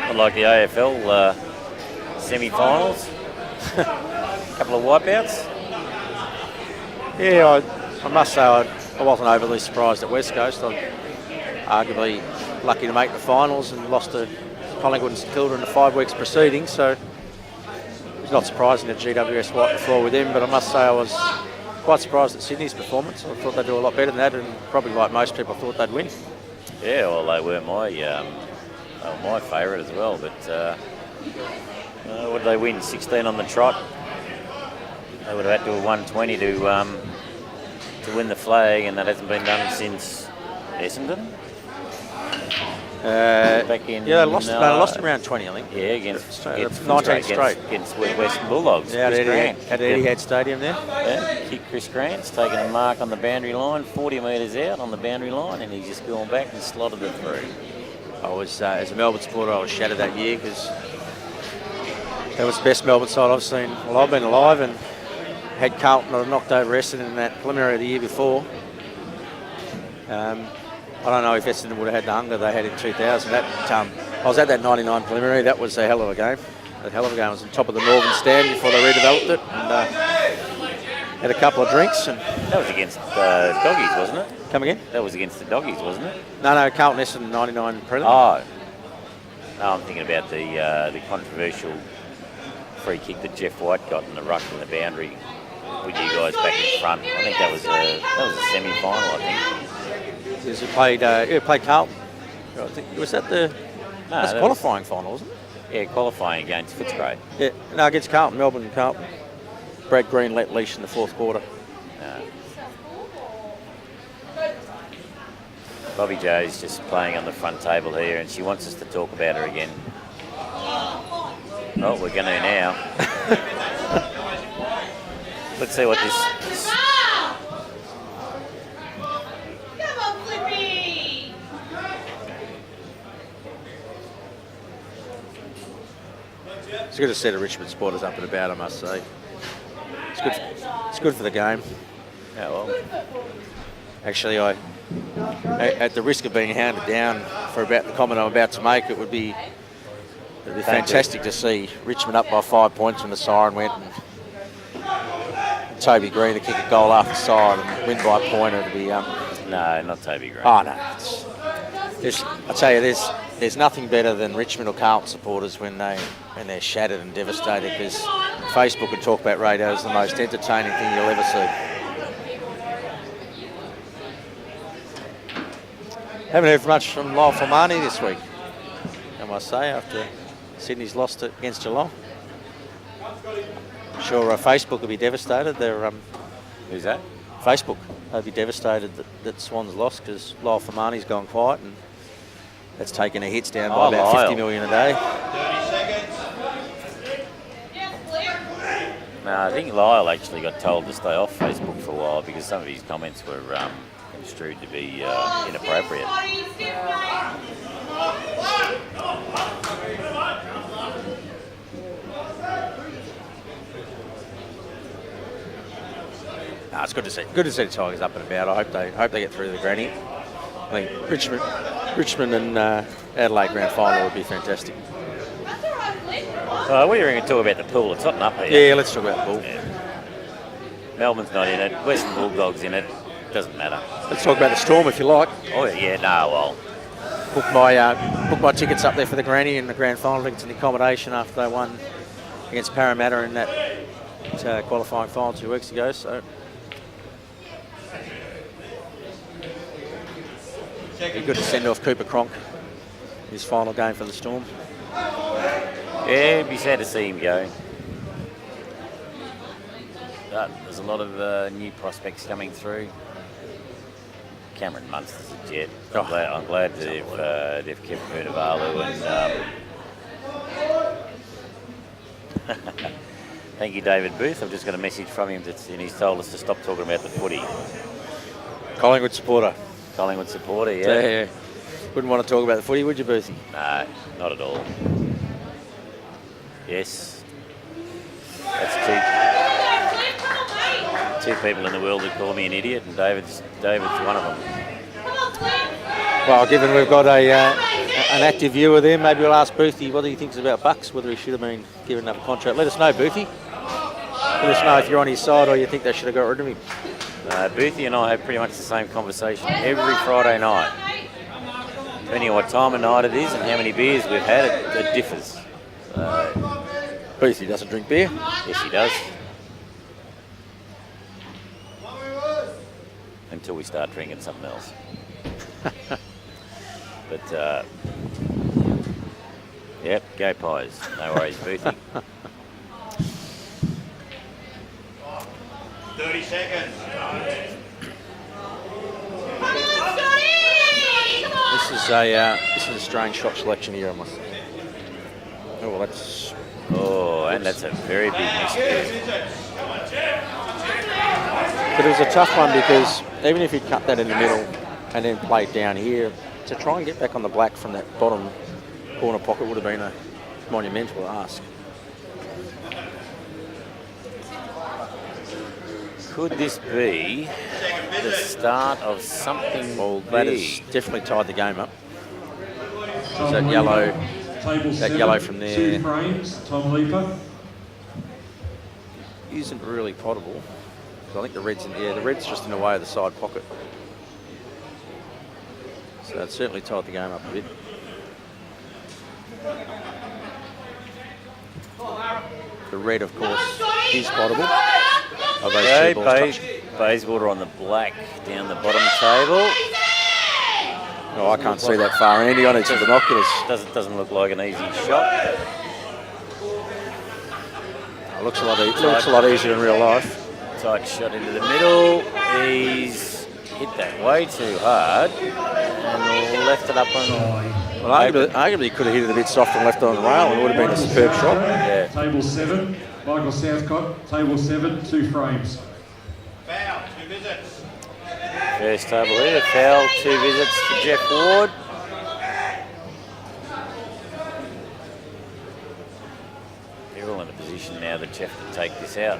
Speaker 8: Not like the AFL semi-finals. A couple of wipeouts.
Speaker 9: Yeah, I must say I wasn't overly surprised at West Coast. I'm arguably lucky to make the finals and lost to Collingwood and St Kilda in the 5 weeks preceding, so it's not surprising that GWS wiped the floor with them, but I must say I was quite surprised at Sydney's performance. I thought they'd do a lot better than that, and probably like most people, I thought they'd win.
Speaker 8: Yeah, well, they were my favourite as well, but what did they win? 16 on the trot. They would have had to have won 20 to win the flag, and that hasn't been done since Essendon. Back in
Speaker 9: they lost in round 20, I think.
Speaker 8: Yeah, against
Speaker 9: 19 straight
Speaker 8: against Western Bulldogs.
Speaker 9: Yeah,
Speaker 8: Chris Grant
Speaker 9: at Etihad Stadium there.
Speaker 8: Yeah, kick Chris Grant's taken a mark on the boundary line, 40 metres out on the boundary line, and he's just gone back and slotted it through.
Speaker 9: I was, as a Melbourne supporter, I was shattered that year because that was the best Melbourne side I've seen. Well, I've been alive, and had Carlton that knocked over Essendon in that preliminary of the year before. I don't know if Essendon would have had the hunger they had in 2000. I was at that 99 preliminary. That was a hell of a game. That hell of a game. I was on top of the Northern Stand before they redeveloped it, and had a couple of drinks. And
Speaker 8: that was against Doggies, wasn't it?
Speaker 9: Come again?
Speaker 8: That was against the Doggies, wasn't it?
Speaker 9: No, Carlton Essendon 99 preliminary.
Speaker 8: Oh, no, I'm thinking about the controversial free kick that Jeff White got in the ruck in the boundary with you guys back in front. I think that was a semi-final, I think.
Speaker 9: He played Carlton. I think, was that that's qualifying final, wasn't it?
Speaker 8: Yeah, qualifying against Footscray.
Speaker 9: Yeah, no, against Carlton, Melbourne and Carlton. Brad Green let leash in the 4th quarter.
Speaker 8: No. Bobby Jo's just playing on the front table here, and she wants us to talk about her again. Oh, we're going to now. Let's see what this...
Speaker 7: Come on, Flippy!
Speaker 9: It's good to see the Richmond supporters up and about, I must say. It's good for the game.
Speaker 8: Yeah, well.
Speaker 9: Actually, at the risk of being hounded down for about the comment I'm about to make, it'd be fantastic to see Richmond up by 5 points when the siren went, and Toby Green to kick a goal after the siren and win by a point. It'd be
Speaker 8: no, not Toby Green.
Speaker 9: Oh no, I tell you, there's nothing better than Richmond or Carlton supporters when they're shattered and devastated, because Facebook and Talk About Radio is the most entertaining thing you'll ever see. Haven't heard much from Lyle Fulmani this week, I must say, after Sydney's lost against Geelong. I'm sure Facebook will be devastated.
Speaker 8: Who's that?
Speaker 9: Facebook. They'll be devastated that Swans lost, because Lyle Fulmani's gone quiet, and that's taken their hits down by about
Speaker 8: Lyle.
Speaker 9: 50 million a day.
Speaker 1: 30 seconds.
Speaker 8: No, I think Lyle actually got told to stay off Facebook for a while because some of his comments were construed to be inappropriate.
Speaker 9: No, it's good to see the Tigers up and about. I hope they get through the granny. I think Richmond and Adelaide grand final would be fantastic.
Speaker 8: We were going to talk about the pool. It's not up here.
Speaker 9: Yeah, let's talk about the pool.
Speaker 8: Yeah. Melbourne's not in it. Western Bulldogs in it. Doesn't matter.
Speaker 9: Let's talk about the Storm if you like.
Speaker 8: Oh yeah, no, well.
Speaker 9: Booked my tickets up there for the granny and the grand final tickets and the accommodation after they won against Parramatta in that qualifying final 2 weeks ago. So it'd be good to send off Cooper Cronk his final game for the Storm.
Speaker 8: Yeah, it'd be sad to see him go. But there's a lot of new prospects coming through. Cameron Munster's a jet.
Speaker 9: Oh.
Speaker 8: I'm glad that they've kept Vunivalu and thank you, David Booth. I've just got a message from him and he's told us to stop talking about the footy.
Speaker 9: Collingwood supporter.
Speaker 8: Collingwood supporter, yeah.
Speaker 9: Yeah. Wouldn't want to talk about the footy, would you, Boothie?
Speaker 8: No, not at all. Yes. That's two people in the world that call me an idiot, and David's one of them.
Speaker 9: Well, given we've got an active viewer there, maybe we'll ask Boothie what he thinks about Bucks, whether he should have been given another contract. Let us know, Boothie. Let us know if you're on his side or you think they should have got rid of him.
Speaker 8: Boothie and I have pretty much the same conversation every Friday night. Depending on what time of night it is and how many beers we've had, it differs.
Speaker 9: Boothie doesn't drink beer.
Speaker 8: Yes, he does. Until we start drinking something else. But, yep, go Pies. No worries, Boothie.
Speaker 4: 30 seconds.
Speaker 9: This is a strange shot selection here, I must say. Oh, well, that's...
Speaker 8: Oh, and that's a very big mistake.
Speaker 9: But it was a tough one because even if you cut that in the middle and then play it down here, to try and get back on the black from that bottom corner pocket would have been a monumental ask.
Speaker 8: Could this be the start of something?
Speaker 9: Well, that has definitely tied the game up.
Speaker 6: Tom
Speaker 9: that
Speaker 6: Leaper,
Speaker 9: yellow-
Speaker 6: table
Speaker 9: that
Speaker 6: 7,
Speaker 9: yellow from there.
Speaker 6: 2 frames, Tom Leaper.
Speaker 9: Isn't really potable. I think the red's in the air. The red's just in the way of the side pocket. So it certainly tied the game up a bit. The red, of course, is potable. Of those
Speaker 8: Okay,
Speaker 9: two balls touching.
Speaker 8: Bayswater on the black down the bottom table.
Speaker 9: Oh, I can't see that far, Andy. I need some binoculars.
Speaker 8: Doesn't look like an easy shot.
Speaker 9: It looks a lot easier in real life.
Speaker 8: Tight shot into the middle. He's hit that way too hard and left it up on.
Speaker 9: Well, arguably he could have hit it a bit soft and left it on the rail, and it would have been a superb shot.
Speaker 8: Yeah.
Speaker 6: Table 7, Michael Southcott, table 7, 2 frames.
Speaker 4: Foul, 2 visits.
Speaker 8: First table here, foul, 2 visits to Jeff Ward. They're all in a position now that Jeff can take this out.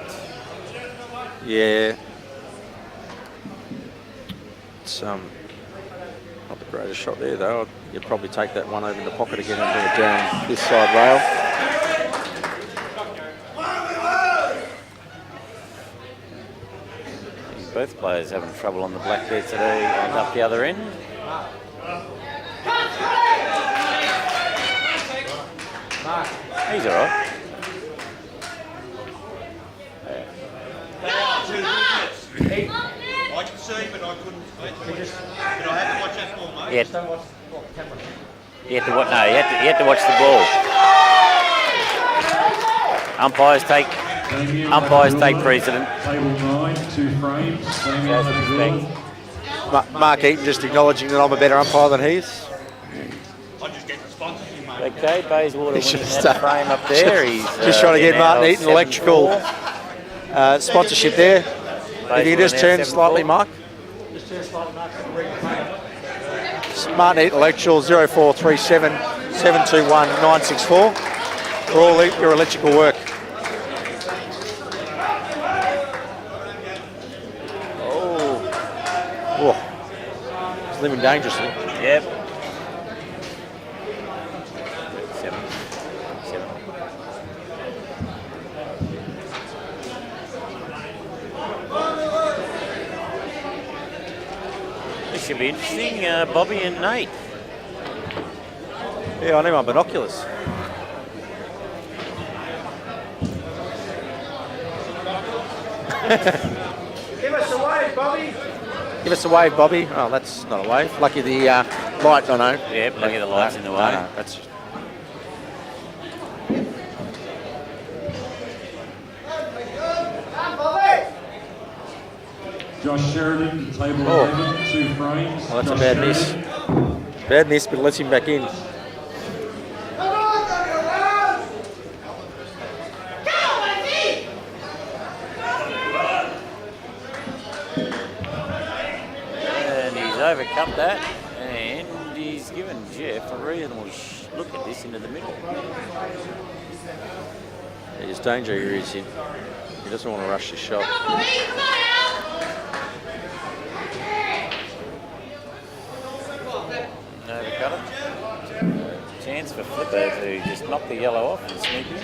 Speaker 9: Yeah. It's not the greatest shot there though. You'd probably take that one over in the pocket again and bring it down this side rail.
Speaker 8: Both players having trouble on the black there today and up the other end. He's all right.
Speaker 4: I can see, but I couldn't. But I had to watch that ball, mate.
Speaker 8: You had to watch the ball. Umpires take precedent.
Speaker 6: Table 9, 2 frames, same
Speaker 8: Goes
Speaker 6: as
Speaker 8: with
Speaker 6: well.
Speaker 8: respect.
Speaker 9: Mark Eaton just acknowledging that I'm a better umpire than he is.
Speaker 4: I just get the sponsorship, mate.
Speaker 8: Okay, Bayswater
Speaker 9: He's
Speaker 8: winning
Speaker 9: just,
Speaker 8: that frame up there. He's
Speaker 9: Just trying to get
Speaker 8: been out
Speaker 9: Martin
Speaker 8: of
Speaker 9: Eaton electrical
Speaker 8: 7-4.
Speaker 9: sponsorship there. If you just turn slightly, Mark. Martin Eaton Electrical 0437 721 964 for all your electrical work. Oh, he's living dangerously.
Speaker 8: Yep. 7. This should be interesting, Bobby and Nate.
Speaker 9: Yeah, I need my binoculars.
Speaker 3: Give us a wave, Bobby.
Speaker 9: Give us a wave, Bobby. Oh, that's not a wave. Lucky the light, I know.
Speaker 8: Yep, look at the lights in the way.
Speaker 9: No, that's...
Speaker 6: Josh Sheridan to table
Speaker 9: Oh.
Speaker 6: 11, 2 frames.
Speaker 9: Well, that's a
Speaker 6: Josh
Speaker 9: bad miss.
Speaker 6: Sheridan.
Speaker 9: Bad miss, but lets him back in.
Speaker 8: And he's overcut that, and he's given Jeff a reasonable look at this into the middle.
Speaker 9: There's danger here. He doesn't want to rush the shot.
Speaker 7: Come on, boys, come on, Al.
Speaker 8: Overcut it. Chance for Flipper to just knock the yellow off and sneak in.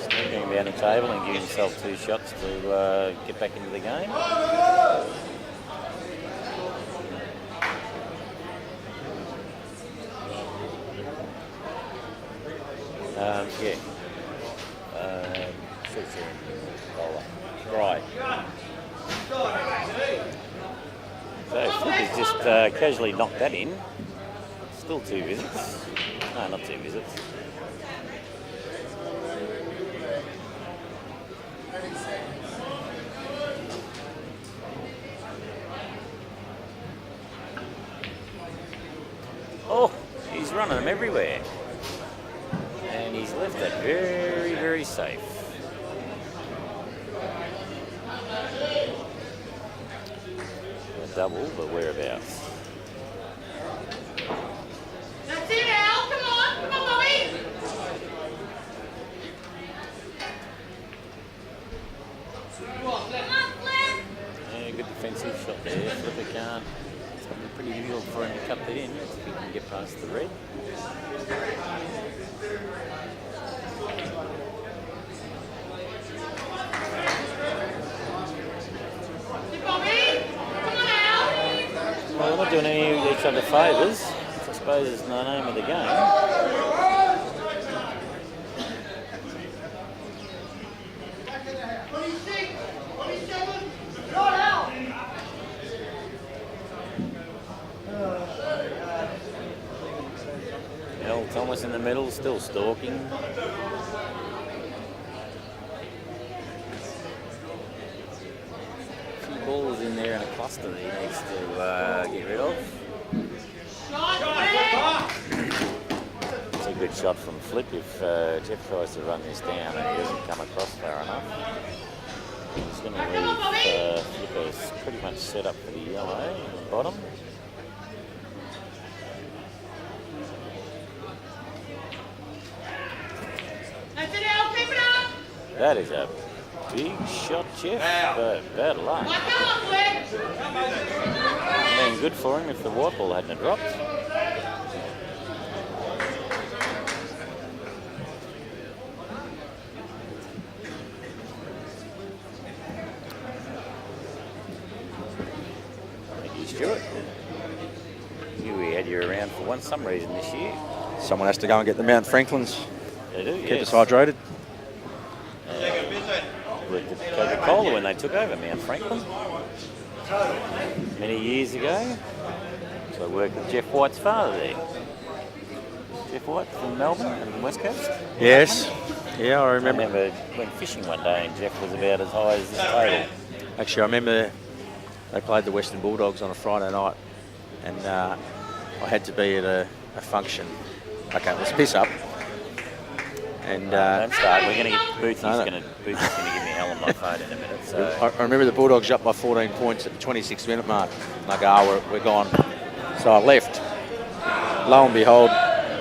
Speaker 8: Sneaking down the table and give himself 2 shots to get back into the game. Right. So Flipper's just casually knocked that in. Still 2 visits. No, not 2 visits. Oh, he's running them everywhere. And he's left that very, very safe. A double, but whereabouts?
Speaker 7: That's it, Al. Come on, boys. Come on, Flip.
Speaker 8: Yeah, good defensive shot there. Flipper can't. It's going to be pretty difficult for him to cut that in if he can get past the red. Well, we're not doing any of each other favours, which I suppose is the name of the game. L. Thomas in the middle, still stalking. Balls in there in a cluster that he needs to get rid of. It's a good shot from Flip if Jeff tries to run this down and he doesn't come across far enough. He's going to leave Flipper pretty much set up for the yellow in the bottom.
Speaker 7: That's it, Al. Keep it up.
Speaker 8: That is a big shot, Jeff, but bad luck.
Speaker 7: Come on, Flip.
Speaker 8: Been good for him if the white ball hadn't dropped. Thank you, Stuart. We had you around for some reason this year.
Speaker 9: Someone has to go and get the Mount Franklins.
Speaker 8: They do,
Speaker 9: Keep us hydrated.
Speaker 8: With Coca-Cola when they took over Mount Franklin many years ago. So I worked with Jeff White's father there. Jeff White from Melbourne and West Coast.
Speaker 9: Yes. Yeah, I
Speaker 8: I
Speaker 9: remember.
Speaker 8: remember went fishing one day and Jeff was about as high as this table.
Speaker 9: Actually, I remember they played the Western Bulldogs on a Friday night, and I had to be at a function. Okay, let's piss up. And
Speaker 8: Don't start. We're going to get Boothie's going to give me hell on my phone in a minute. So
Speaker 9: I remember the Bulldogs up by 14 points at the 26-minute mark. And I go, we're gone. So I left. Lo and behold,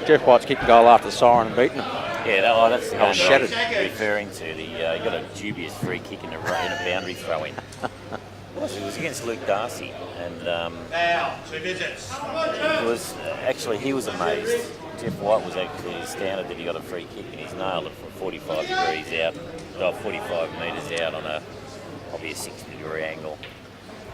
Speaker 9: Jeff White's kicked the goal after the siren and beaten them.
Speaker 8: yeah, that's the
Speaker 9: I was
Speaker 8: game
Speaker 9: shattered.
Speaker 8: I was referring to. He got a dubious free kick in a boundary throw-in. It was against Luke Darcy, and it was actually he was amazed. Jeff White was actually astounded that he got a free kick, and he's nailed it from 45 degrees out, 45 metres out on probably a 60-degree angle.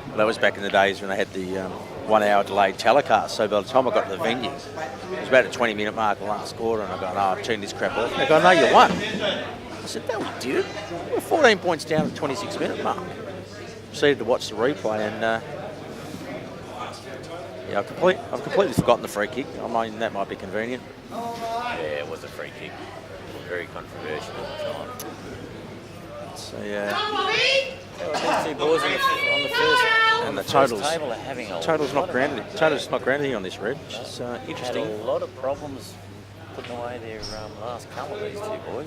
Speaker 9: Well, that was back in the days when they had the 1 hour delayed telecast. So by the time I got to the venue, it was about a 20-minute mark the last quarter, and I go, I've turned this crap off. And they go, no, you won. I said, no, we did. We were 14 points down at the 26-minute mark. Proceeded to watch the replay, and yeah, I've completely forgotten the free kick. I mean, that might be convenient.
Speaker 8: Yeah, it was a free kick. Very controversial at the time.
Speaker 9: So,
Speaker 7: Come
Speaker 9: yeah.
Speaker 7: on, Bobby.
Speaker 8: These two boys on the first,
Speaker 9: And the
Speaker 8: first
Speaker 9: totals.
Speaker 8: table are having a
Speaker 9: Total's
Speaker 8: lot
Speaker 9: not
Speaker 8: of
Speaker 9: granted. Total's not granted here on this red, which is interesting.
Speaker 8: Had a lot of problems putting away their last couple of these two boys.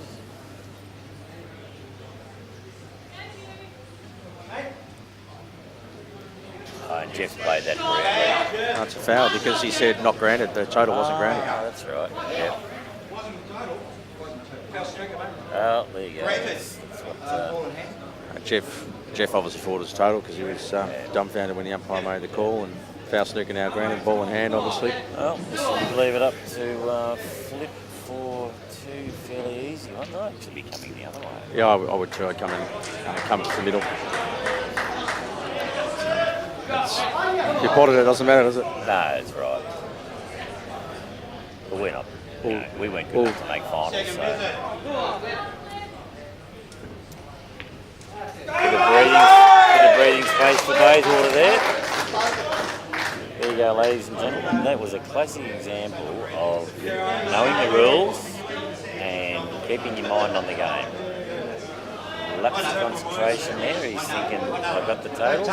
Speaker 8: Oh, and Jeff played that correctly.
Speaker 9: That's a foul because he said not granted. The total wasn't granted.
Speaker 8: Oh, that's right. Yeah. Oh, there you go. That's what,
Speaker 9: Jeff obviously thought it was total because he was dumbfounded when the umpire made the call, and foul snooker now granted, ball in hand obviously.
Speaker 8: well, this will leave it up to Flip for two fairly easy ones. They'll actually be coming the other way.
Speaker 9: Yeah, I would try come to the middle. If you potted it, doesn't matter, does it?
Speaker 8: No, that's right. But we're not. We weren't good enough to make finals, so. Bit of breathing space for Bayswater there. There you go, ladies and gentlemen. That was a classic example of knowing the rules and keeping your mind on the game. Lapse of concentration there. He's thinking, I've got the total.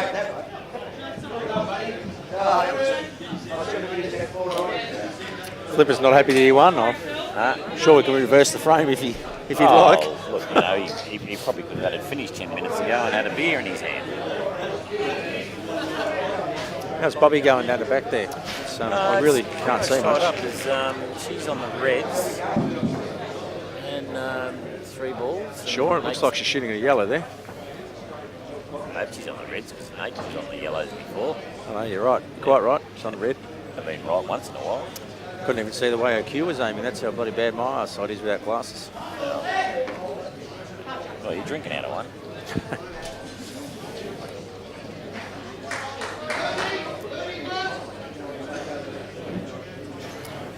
Speaker 9: Flipper's not happy that he won. I'm sure we can reverse the frame if he'd like.
Speaker 8: Look, you know, he probably could have had it finished 10 minutes ago and had a beer in his hand.
Speaker 9: How's Bobby going down the back there? I really can't see much.
Speaker 8: Up. She's on the reds and 3 balls.
Speaker 9: Sure, it looks like she's shooting a yellow there.
Speaker 8: Maybe she's on the reds because Nate was on the yellows before.
Speaker 9: I know, you're right. Quite right. It's on the red.
Speaker 8: I've been right once in a while.
Speaker 9: Couldn't even see the way OQ was aiming. That's how bloody bad my eyesight is without glasses.
Speaker 8: Well, you're drinking out of one.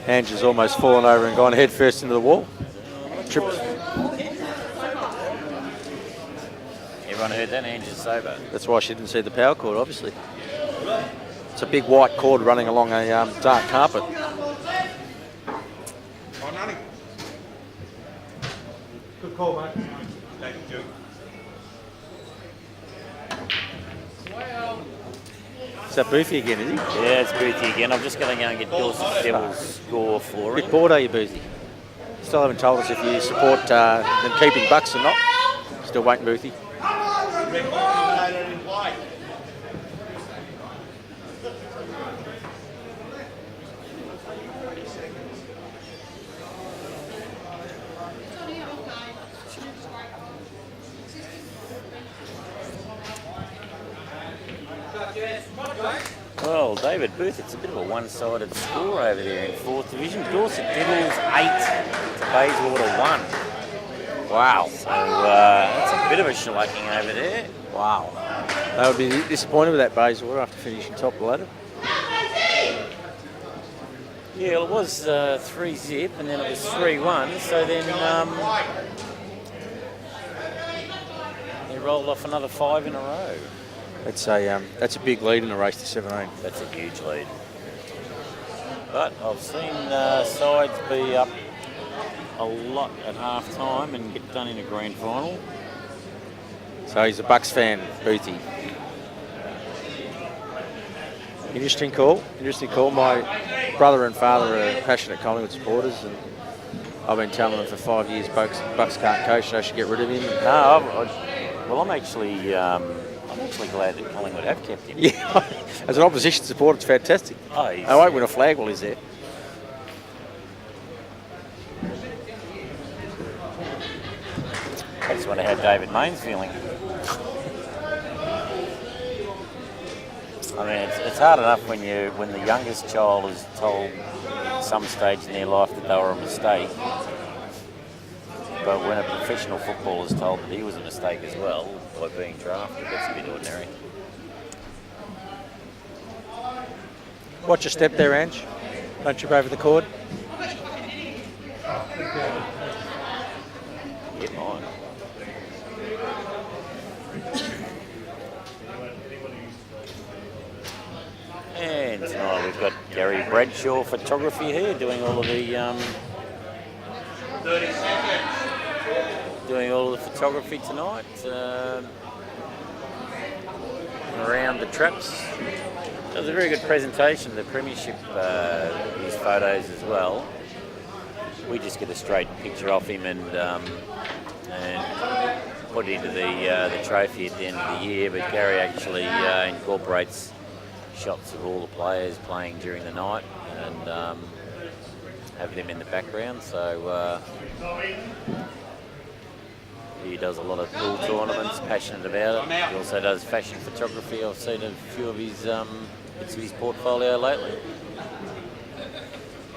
Speaker 9: Ange has almost fallen over and gone head first into the wall. Tripped.
Speaker 8: Everyone heard that, Angie's sober.
Speaker 9: That's why she didn't see the power cord, obviously. It's a big white cord running along a dark carpet.
Speaker 3: Good call, mate. Thank you.
Speaker 9: Is that Boothie again, is he?
Speaker 8: Yeah, it's Boothie again. I'm just going to go and get Dorset Devil's score for
Speaker 9: Bit
Speaker 8: him.
Speaker 9: bored, are you, Boothie? Still haven't told us if you support them keeping bucks or not. Still waiting, Boothie.
Speaker 8: Well, David Booth, it's a bit of a one-sided score over there in 4th Division. Dorset Devils 8 to Bayswater 1. Wow. So that's a bit of a shellacking over there.
Speaker 9: Wow. They would be disappointed with that Bayswater after finishing top of the ladder.
Speaker 8: Yeah, well, it was 3-0 and then it was 3-1. So then they rolled off another 5 in a row.
Speaker 9: That's a big lead in the race to 17.
Speaker 8: That's a huge lead. But I've seen sides be up a lot at half time and get done in a grand final.
Speaker 9: So he's a Bucks fan, Boothie. Interesting call. Interesting call. My brother and father are passionate Collingwood supporters, and I've been telling them for 5 years Bucks can't coach. They should get rid of him.
Speaker 8: No, I'm actually glad that Collingwood have kept him.
Speaker 9: Yeah, as an opposition supporter, it's fantastic.
Speaker 8: Oh,
Speaker 9: they won't win a flag while he's there.
Speaker 8: I just wonder how David Main's feeling. I mean, it's hard enough when the youngest child is told at some stage in their life that they were a mistake. But when a professional footballer is told that he was a mistake as well by being drafted, that's a bit ordinary.
Speaker 9: Watch your step there, Ange. Don't trip over the cord.
Speaker 8: Get mine. And tonight we've got Gary Bradshaw photography here doing all of the
Speaker 3: 30 seconds.
Speaker 8: doing all of the photography tonight around the traps. It was a very good presentation of the premiership, his photos as well. We just get a straight picture off him and put it into the trophy at the end of the year, but Gary actually incorporates shots of all the players playing during the night and have them in the background. So he does a lot of pool tournaments, passionate about it. He also does fashion photography. I've seen a few of his bits of his portfolio lately.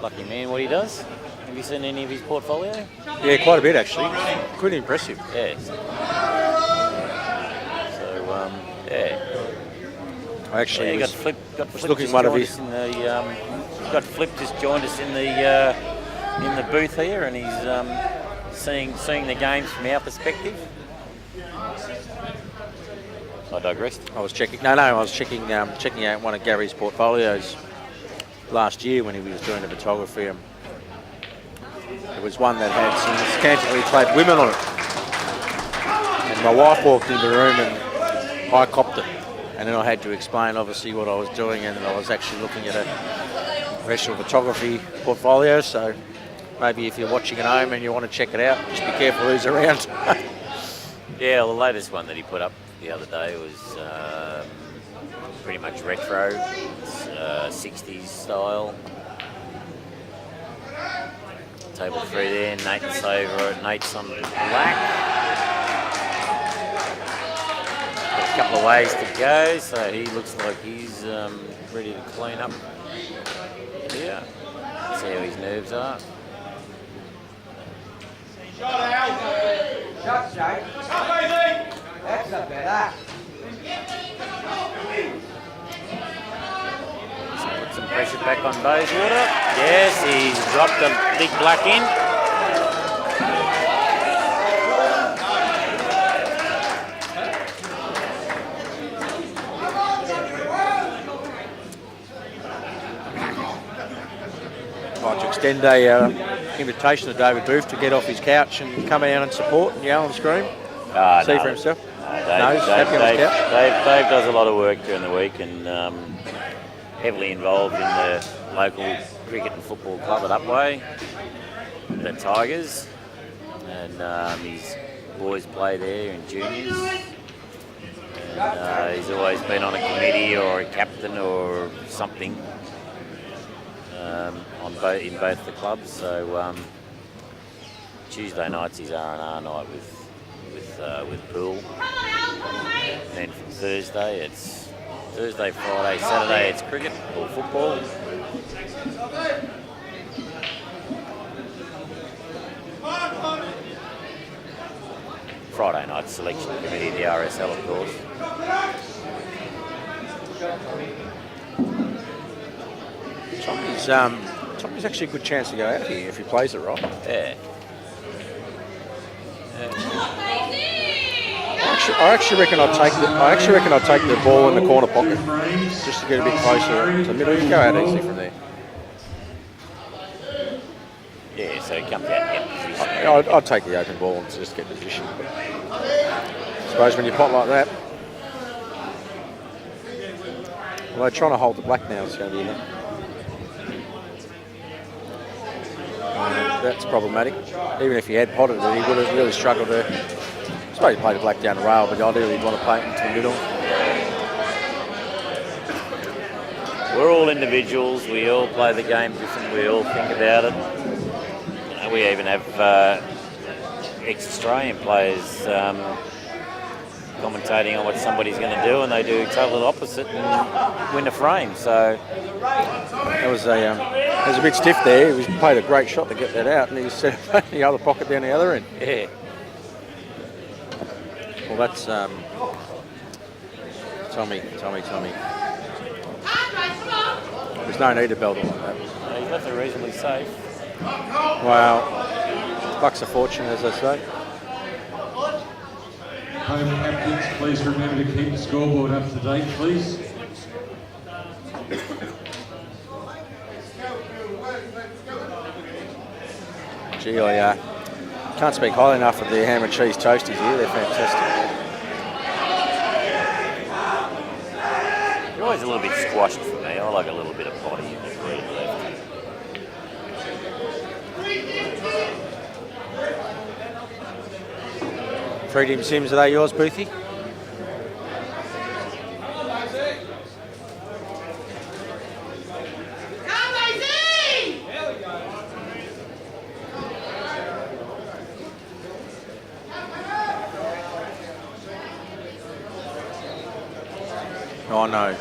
Speaker 8: Lucky man what he does. Have you seen any of his portfolio?
Speaker 9: Yeah, quite a bit actually. Pretty impressive.
Speaker 8: Yeah. So, yeah.
Speaker 9: I actually
Speaker 8: Yeah,
Speaker 9: was,
Speaker 8: Flip
Speaker 9: looking
Speaker 8: just
Speaker 9: one of
Speaker 8: joined
Speaker 9: his-
Speaker 8: us in the got Flip just joined us in the booth here, and he's seeing the games from our perspective. I digressed.
Speaker 9: I was checking. No, I was checking out one of Gary's portfolios last year when he was doing the photography. It was one that had some scantily clad women on it. And my wife walked into the room and I copped it. And then I had to explain obviously what I was doing, and I was actually looking at a professional photography portfolio. So maybe if you're watching at home and you want to check it out, just be careful who's around.
Speaker 8: Yeah, the latest one that he put up the other day was pretty much retro. It's 60s style. Table 3 there, Nate's over, Nate's on black. Got a couple of ways to go, so he looks like he's ready to clean up here. See how his nerves are.
Speaker 1: Shot, Jake. That's a better.
Speaker 8: Put some pressure back on Bayswater. Yes, he's dropped the big black in.
Speaker 9: I'd like to extend a invitation to David Booth to get off his couch and come out and support and yell and scream. See for himself.
Speaker 8: Dave does a lot of work during the week and heavily involved in the local cricket and football club at Upway, the Tigers, and his boys play there in juniors. And he's always been on a committee or a captain or something in both the clubs. So Tuesday nights is R&R night with pool. And then from Thursday it's Thursday, Friday, Saturday it's cricket or football. Friday night selection committee, the RSL of course.
Speaker 9: Tommy's actually a good chance to go out here if he plays it right.
Speaker 8: Yeah.
Speaker 9: I actually reckon I'd take the ball in the corner pocket just to get a bit closer to the middle. You can go out easily from there.
Speaker 8: Yeah, so he comes out in position.
Speaker 9: I'd take the open ball and just get position. But I suppose when you pot like that, although trying to hold the black now is going to be that's problematic. Even if he had potted it, he would have really struggled to. I suppose he played the black down the rail, but ideally he'd want to play it into the middle.
Speaker 8: We're all individuals. We all play the game different. We all think about it. You know, we even have ex-Australian players commentating on what somebody's going to do, and they do total opposite and win a frame. So
Speaker 9: it was a bit stiff there. He played a great shot to get that out, and he set the other pocket down the other end.
Speaker 8: Yeah.
Speaker 9: Well, that's Tommy. There's no need to belt it like that.
Speaker 8: He's left it reasonably safe.
Speaker 9: Wow. Bucks a fortune, as I say.
Speaker 6: Home captains, please remember to keep the scoreboard up to date, please.
Speaker 9: Gee, I Can't speak highly enough of the ham and cheese toasties here. They're fantastic.
Speaker 8: They're always a little bit squashed for me. I like a little bit of body in the green left.
Speaker 9: 3 dim sims, are they yours, Boothie?
Speaker 7: Come, Daisy!
Speaker 9: Oh no.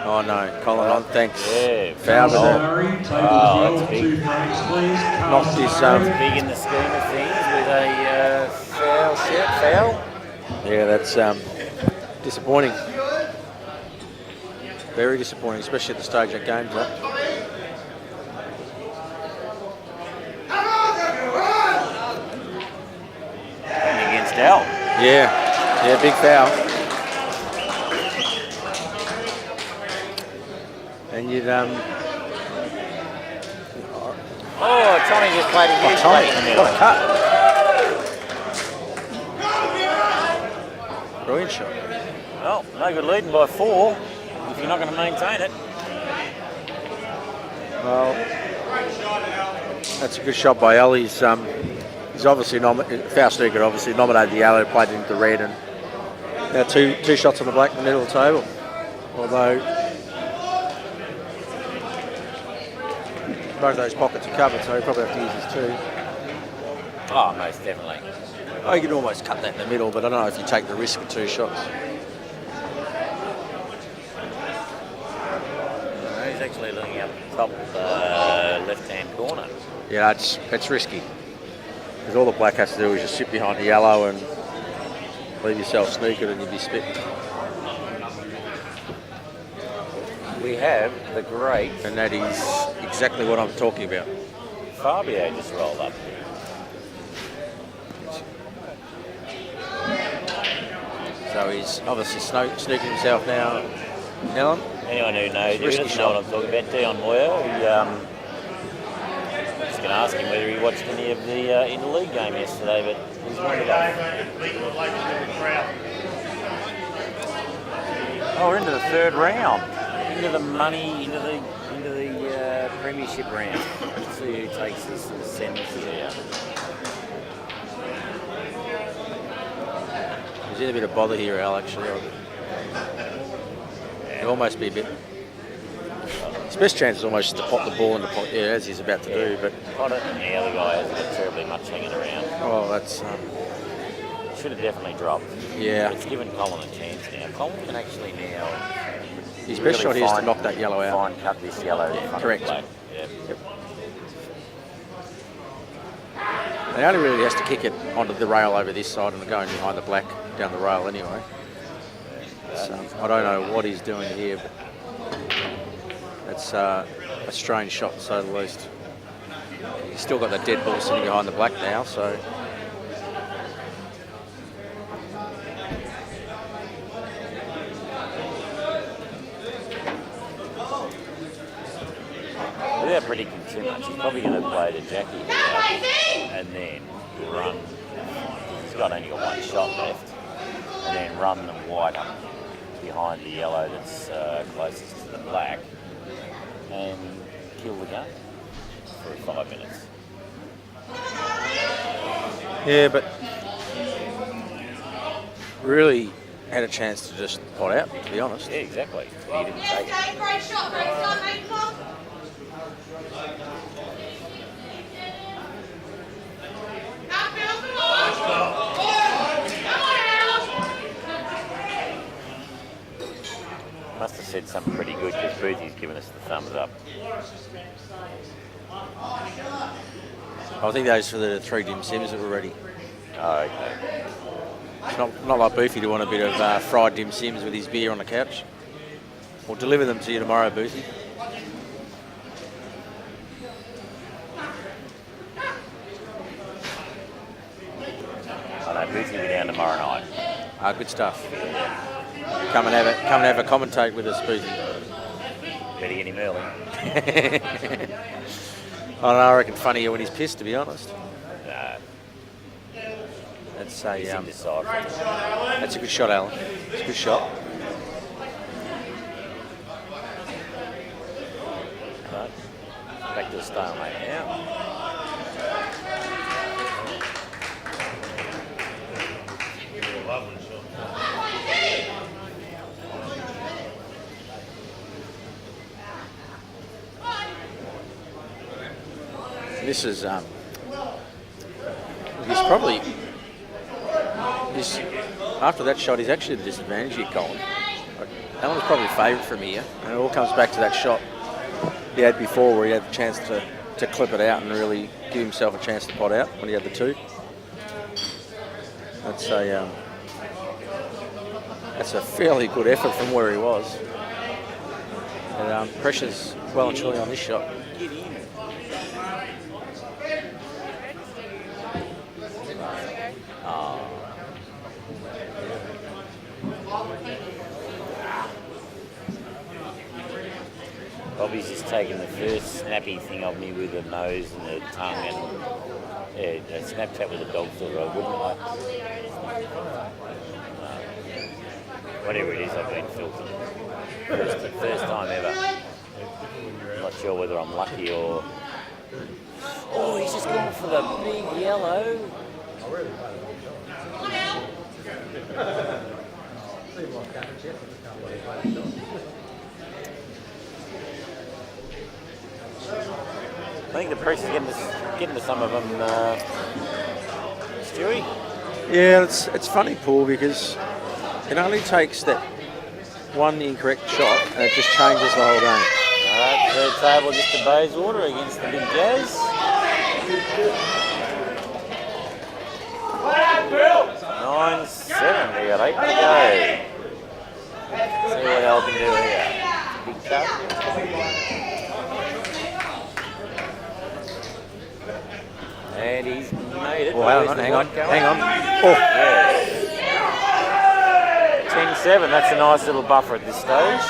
Speaker 9: Oh no. Colin on, thanks.
Speaker 8: Yeah,
Speaker 9: Foul with that.
Speaker 6: Murray, table
Speaker 8: Oh,
Speaker 6: 12,
Speaker 8: that's big.
Speaker 6: 2 frames, please.
Speaker 9: Knocked this,
Speaker 8: Big in the scheme of things with a foul.
Speaker 9: Yeah, that's disappointing. Very disappointing, especially at the stage that game's up.
Speaker 8: Against Al.
Speaker 9: Yeah, big foul. And you'd
Speaker 8: Oh, Tommy just played a huge
Speaker 9: Tommy,
Speaker 8: play in the middle.
Speaker 9: what a cut. Brilliant shot.
Speaker 8: Well, no good leading by 4 if you're not going to maintain it.
Speaker 9: Well, that's a good shot by Al. He's obviously Faustega obviously nominated the yellow, played it into the red, and now two shots on the black in the middle of the table. Although both those pockets are covered, so he probably have to use his 2.
Speaker 8: Oh, most definitely.
Speaker 9: Oh, you can almost cut that in the middle, but I don't know if you take the risk of 2 shots.
Speaker 8: He's actually looking up top left-hand corner.
Speaker 9: Yeah, it's risky. Because all the black has to do is just sit behind the yellow and leave yourself sneakered and you'd be spit.
Speaker 8: We have the great
Speaker 9: And that is exactly what I'm talking about.
Speaker 8: Fabio just rolled up.
Speaker 9: So he's obviously sneaking himself now. Ellen?
Speaker 8: Anyone who knows, who
Speaker 9: Risky
Speaker 8: doesn't know
Speaker 9: shot.
Speaker 8: what I'm talking about, Dion Moyer, just going to ask him whether he watched any of the interleague game yesterday, but he's wondered. Oh, we're into the 3rd round, into the money, into the premiership round. Let's see who takes this and sends it out.
Speaker 9: There's in a bit of bother here, Al, actually. It'd almost be a bit... His best chance is almost to pop the ball in the pot, as he's about to do, but...
Speaker 8: Got it, and the other guy hasn't got terribly much hanging around.
Speaker 9: Oh, that's...
Speaker 8: Should have definitely dropped.
Speaker 9: Yeah.
Speaker 8: It's given Colin a chance now. Colin can actually now...
Speaker 9: His best shot here is to knock that yellow out.
Speaker 8: Fine, cut this yellow in front
Speaker 9: Correct.
Speaker 8: of the black. Yeah.
Speaker 9: Yep. He only really has to kick it onto the rail over this side and going behind the black down the rail anyway. So, I don't know what he's doing here, but it's a strange shot to say the least. He's still got that dead ball sitting behind the black now, so...
Speaker 8: Without predicting too much, he's probably going to play the Jackie here and then run. He's only got 1 shot left, and then run them white up behind the yellow that's closest to the black and kill the game for 5 minutes.
Speaker 9: Yeah, but really had a chance to just pot out, to be honest.
Speaker 8: Yeah, exactly. But he didn't take it.
Speaker 7: Great shot, great shot, mate. Come on. Come, Bill, come on. Come on, Al.
Speaker 8: Must have said something pretty good because Boothie's given us the thumbs up.
Speaker 9: I think those for the 3 dim sims that were ready.
Speaker 8: Oh, okay.
Speaker 9: It's not like Boofy to want a bit of fried dim sims with his beer on the couch. We'll deliver them to you tomorrow, Boofy.
Speaker 8: I know Boothie will be down tomorrow night.
Speaker 9: Good stuff. Come and have a commentate with us, Boofy.
Speaker 8: Better get him early.
Speaker 9: I reckon funnier when he's pissed, to be honest.
Speaker 8: Nah,
Speaker 9: That's a
Speaker 8: indecisive.
Speaker 9: that's a good shot, Alan. It's a good shot.
Speaker 8: But back to the stalemate now.
Speaker 9: This is he's probably after that shot he's actually at a disadvantage here, Colin. Alan's probably favourite from here, and it all comes back to that shot he had before where he had the chance to clip it out and really give himself a chance to pot out when he had the two. That's a fairly good effort from where he was. And pressure's well and truly on this shot.
Speaker 8: Bobby's just taking the first snappy thing of me with the nose and the tongue, and a Snapchat with a dog sort of, wouldn't I? Whatever it is, I've been filthy. First time ever. I'm not sure whether I'm lucky or... Oh, he's just gone for the big yellow. I think the pressure's getting to some of them, Stewie.
Speaker 9: Yeah, it's funny, Paul, because it only takes that one incorrect shot and it just changes the whole game.
Speaker 8: Alright, third table just to Bayswater against the Big Jazz. 9-7, we got 8 to go. See what else can do here. Big cut. And he's made it.
Speaker 9: Oh, hang on. Oh.
Speaker 8: Yes. 10-7, that's a nice little buffer at this stage.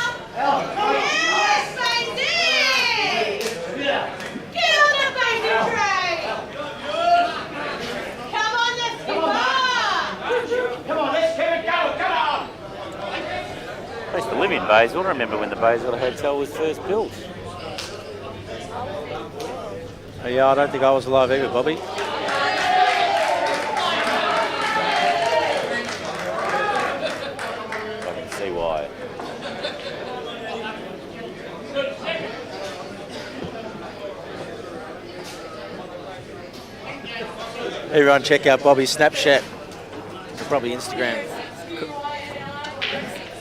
Speaker 8: I used to live in Bayswater. I remember when the Bayswater Hotel was first built.
Speaker 9: Yeah, I don't think I was alive either, Bobby.
Speaker 8: I can see why.
Speaker 9: Everyone check out Bobby's Snapchat. Probably Instagram.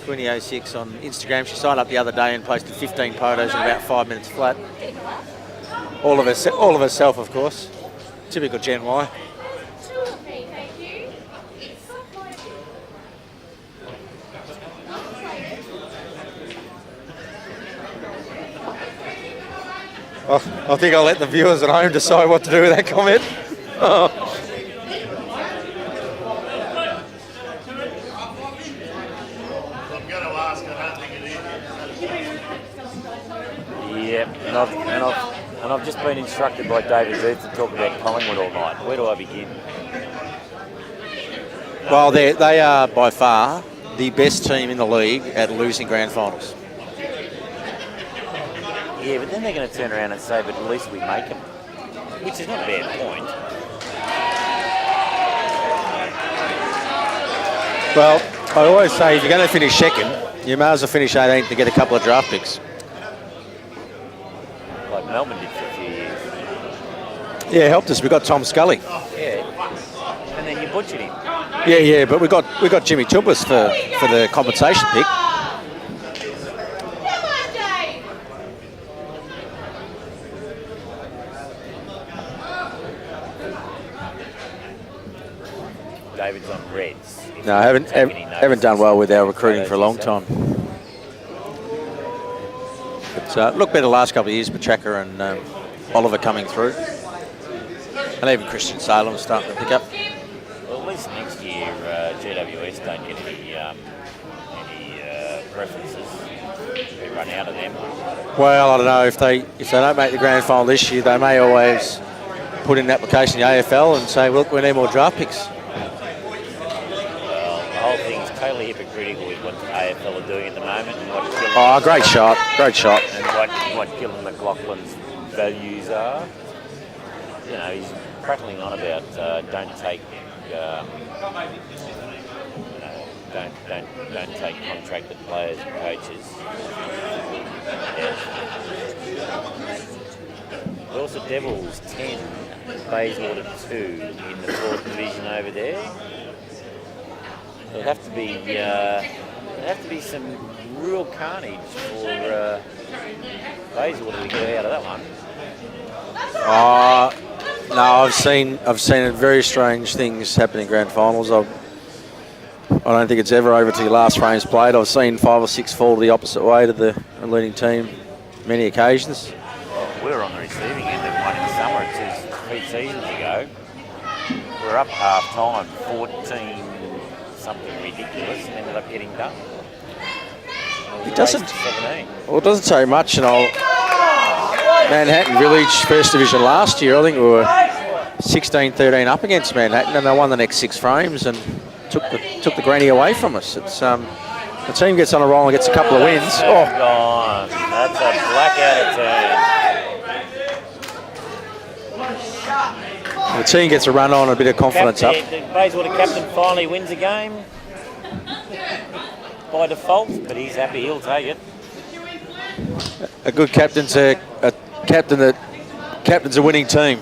Speaker 9: Queenie06 on Instagram. She signed up the other day and posted 15 photos in about 5 minutes flat. All of herself, of course. Typical Gen Y. I think I'll let the viewers at home decide what to do with that comment.
Speaker 8: Yep, and I've just been instructed by David Booth to talk about Collingwood all night. Where do I begin?
Speaker 9: Well, they are by far the best team in the league at losing grand finals.
Speaker 8: Yeah, but then they're going to turn around and say, but at least we make them, which is not a bad point.
Speaker 9: Well, I always say if you're going to finish second, you may as well finish 18th to get a couple of draft picks.
Speaker 8: Like Melbourne did for a few years.
Speaker 9: Yeah, helped us. We got Tom Scully.
Speaker 8: Yeah, and then you butchered him.
Speaker 9: Yeah, but we got Jimmy Tumbas for the compensation pick.
Speaker 8: David's on Reds.
Speaker 9: No, I haven't done well with our recruiting for a long time. But look better the last couple of years, Petraka and Oliver coming through. And even Christian Salem starting to pick up.
Speaker 8: Well, at least next year, GWS don't get any preferences. They run out of them.
Speaker 9: Well, I don't know. If they don't make the grand final this year, they may always put in an application to the AFL and say, look, we need more draft picks. Oh, great shot. Great shot.
Speaker 8: And what Gillan McLaughlin's values are. You know, he's prattling on about don't take contracted players and coaches. Yeah. Also, Devils 10, Bayswater 2 in the 4th division over there. There'd have to be some real carnage for Bayswater to get out of that one.
Speaker 9: No, I've seen very strange things happen in grand finals. I don't think it's ever over to your last frames played. I've seen 5 or 6 fall the opposite way to the leading team many occasions.
Speaker 8: We were on the receiving end of one in the summer 3 seasons ago. We were up half time, 14 something ridiculous, and ended up getting done.
Speaker 9: It doesn't say much, Manhattan Village First Division last year, I think we were 16-13 up against Manhattan, and they won the next 6 frames and took the granny away from us. It's the team gets on a roll and gets a couple of wins.
Speaker 8: Gone. That's a blackout turn.
Speaker 9: The team gets a run on, a bit of confidence up.
Speaker 8: The Bayswater captain finally wins a game by default, but he's happy. He'll take it.
Speaker 9: A good captain's a captain that captains a winning team.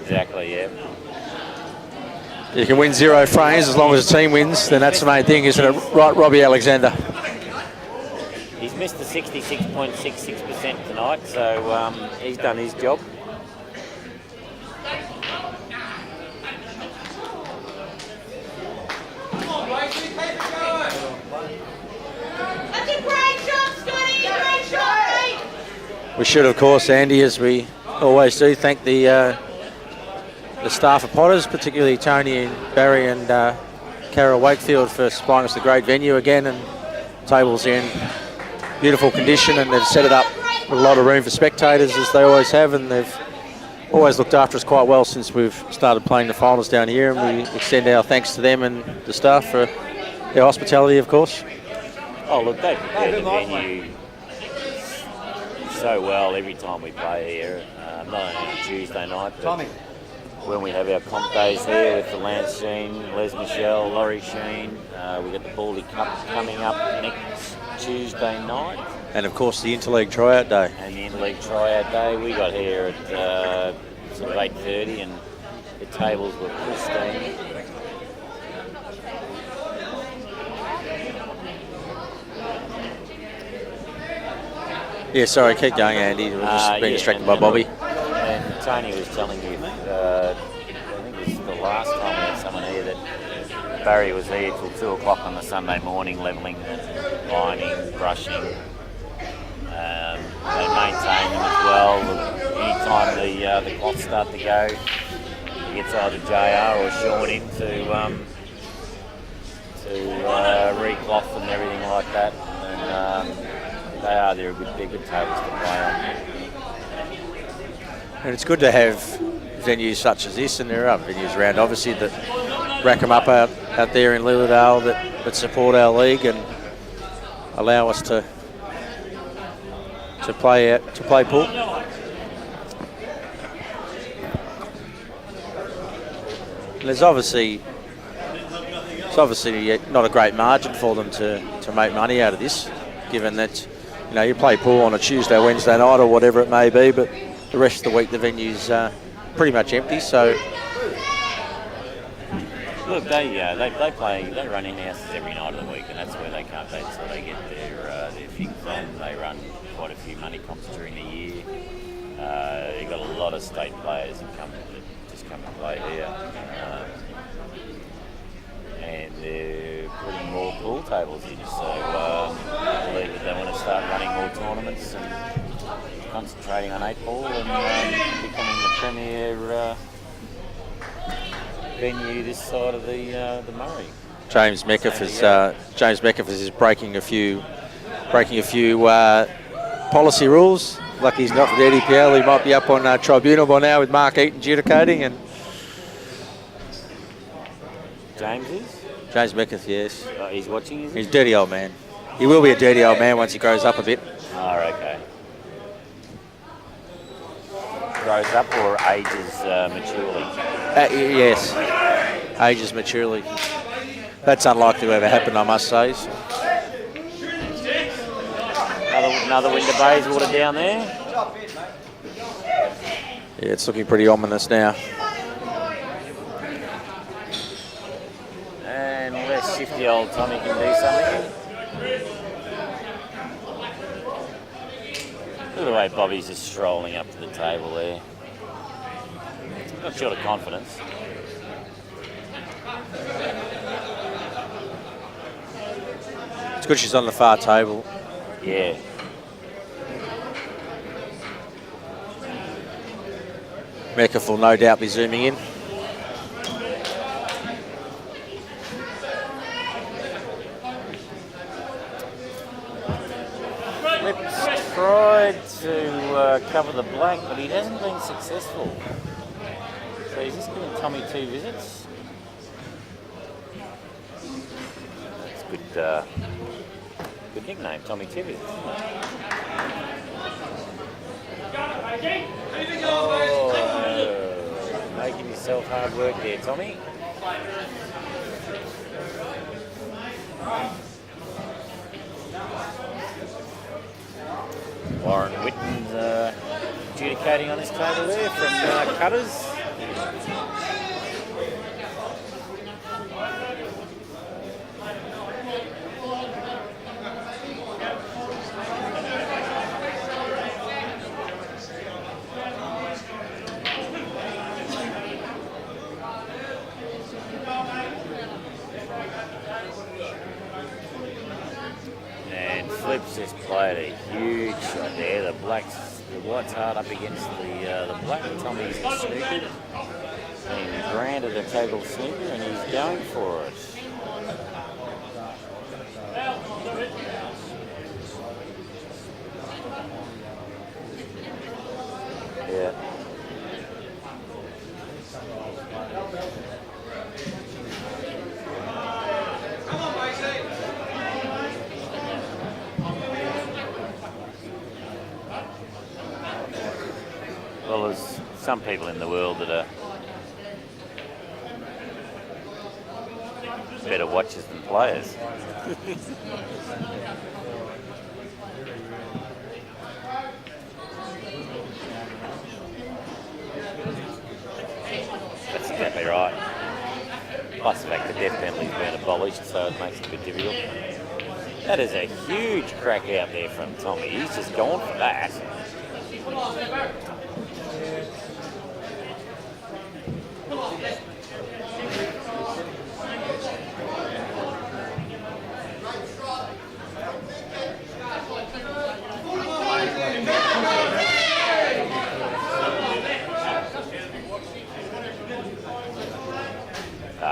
Speaker 8: Exactly, yeah.
Speaker 9: You can win 0 frames as long as the team wins, then that's the main thing, isn't it? Right, Robbie Alexander.
Speaker 8: He's missed the 66.66% tonight, so he's done his job.
Speaker 7: That's a great shot, Scotty! Great shot, mate!
Speaker 9: We should, of course, Andy, as we always do, thank the staff of Potters, particularly Tony and Barry and Carol Wakefield for supplying us the great venue again, and tables in beautiful condition, and they've set it up with a lot of room for spectators, as they always have, and they've always looked after us quite well since we've started playing the finals down here, and we extend our thanks to them and the staff for their hospitality, of course.
Speaker 8: Oh, look, they prepare the venue so well every time we play here, not only on Tuesday night, but when we have our comp days here with the Lance Sheen, Les Michelle, Laurie Sheen. We've got the Baldy Cup coming up next Tuesday night.
Speaker 9: And of course the Interleague Tryout Day.
Speaker 8: And the Interleague Tryout Day. We got here at sort of 8:30 and the tables were pristine.
Speaker 9: Yeah, sorry, keep going, Andy. We're just being distracted by Bobby.
Speaker 8: And Tony was telling me, I think it was the last time we had someone here, that Barry was here till 2 o'clock on the Sunday morning, levelling, lining, brushing. They maintain them as well. Anytime the cloths start to go, he gets either JR or Sean in to re-cloth and everything like that. And they're good tables to play on.
Speaker 9: And it's good to have venues such as this, and there are other venues around, obviously, that rack them up out there in Lilydale that support our league and allow us to play pool. And it's obviously not a great margin for them to make money out of this, given that you play pool on a Tuesday, Wednesday night, or whatever it may be, but the rest of the week the venue's pretty much empty. So
Speaker 8: look, they run in-houses every night of the week, and that's where they come. That's where they get their fix on. They run quite a few money comps during the year. You've got a lot of state players that just come and play here, and they're putting more pool tables in. So I believe that they want to start running more tournaments and concentrating on 8 ball and becoming the premier venue this side of the Murray.
Speaker 9: James Metcalf is breaking a few policy rules. Lucky he's not with the EDPL. He might be up on tribunal by now with Mark Eaton adjudicating. And
Speaker 8: James is?
Speaker 9: James Metcalf, yes.
Speaker 8: He's watching, is he?
Speaker 9: He's a dirty old man. He will be a dirty old man once he grows up a bit.
Speaker 8: Oh, okay. Grows up or ages maturely?
Speaker 9: Yes, ages maturely. That's unlikely to ever happen, I must say. So.
Speaker 8: Another Winter Bayswater down there.
Speaker 9: Yeah, it's looking pretty ominous now.
Speaker 8: And less shifty old Tommy can do something. Look at the way Bobby's just strolling up to the table there. Not short of confidence.
Speaker 9: It's good she's on the far table.
Speaker 8: Yeah.
Speaker 9: Metcalf will no doubt be zooming in.
Speaker 8: Flip's tried to cover the black, but he hasn't been successful. So he's just giving Tommy 2 visits. That's good. Good nickname, Tommy 2 visits, isn't it? Oh, making yourself hard work there, Tommy. Warren Whitten's adjudicating on his table there from Cutters. Flips just played a huge shot there. The white's hard up against the black. Tommy's snookered and granted a table snooker, and he's going for it. Yeah. Well, there's some people in the world that are better watchers than players. That's exactly right. Plus the fact the death penalty's been abolished, so it makes it a bit difficult. That is a huge crack out there from Tommy. He's just gone for that.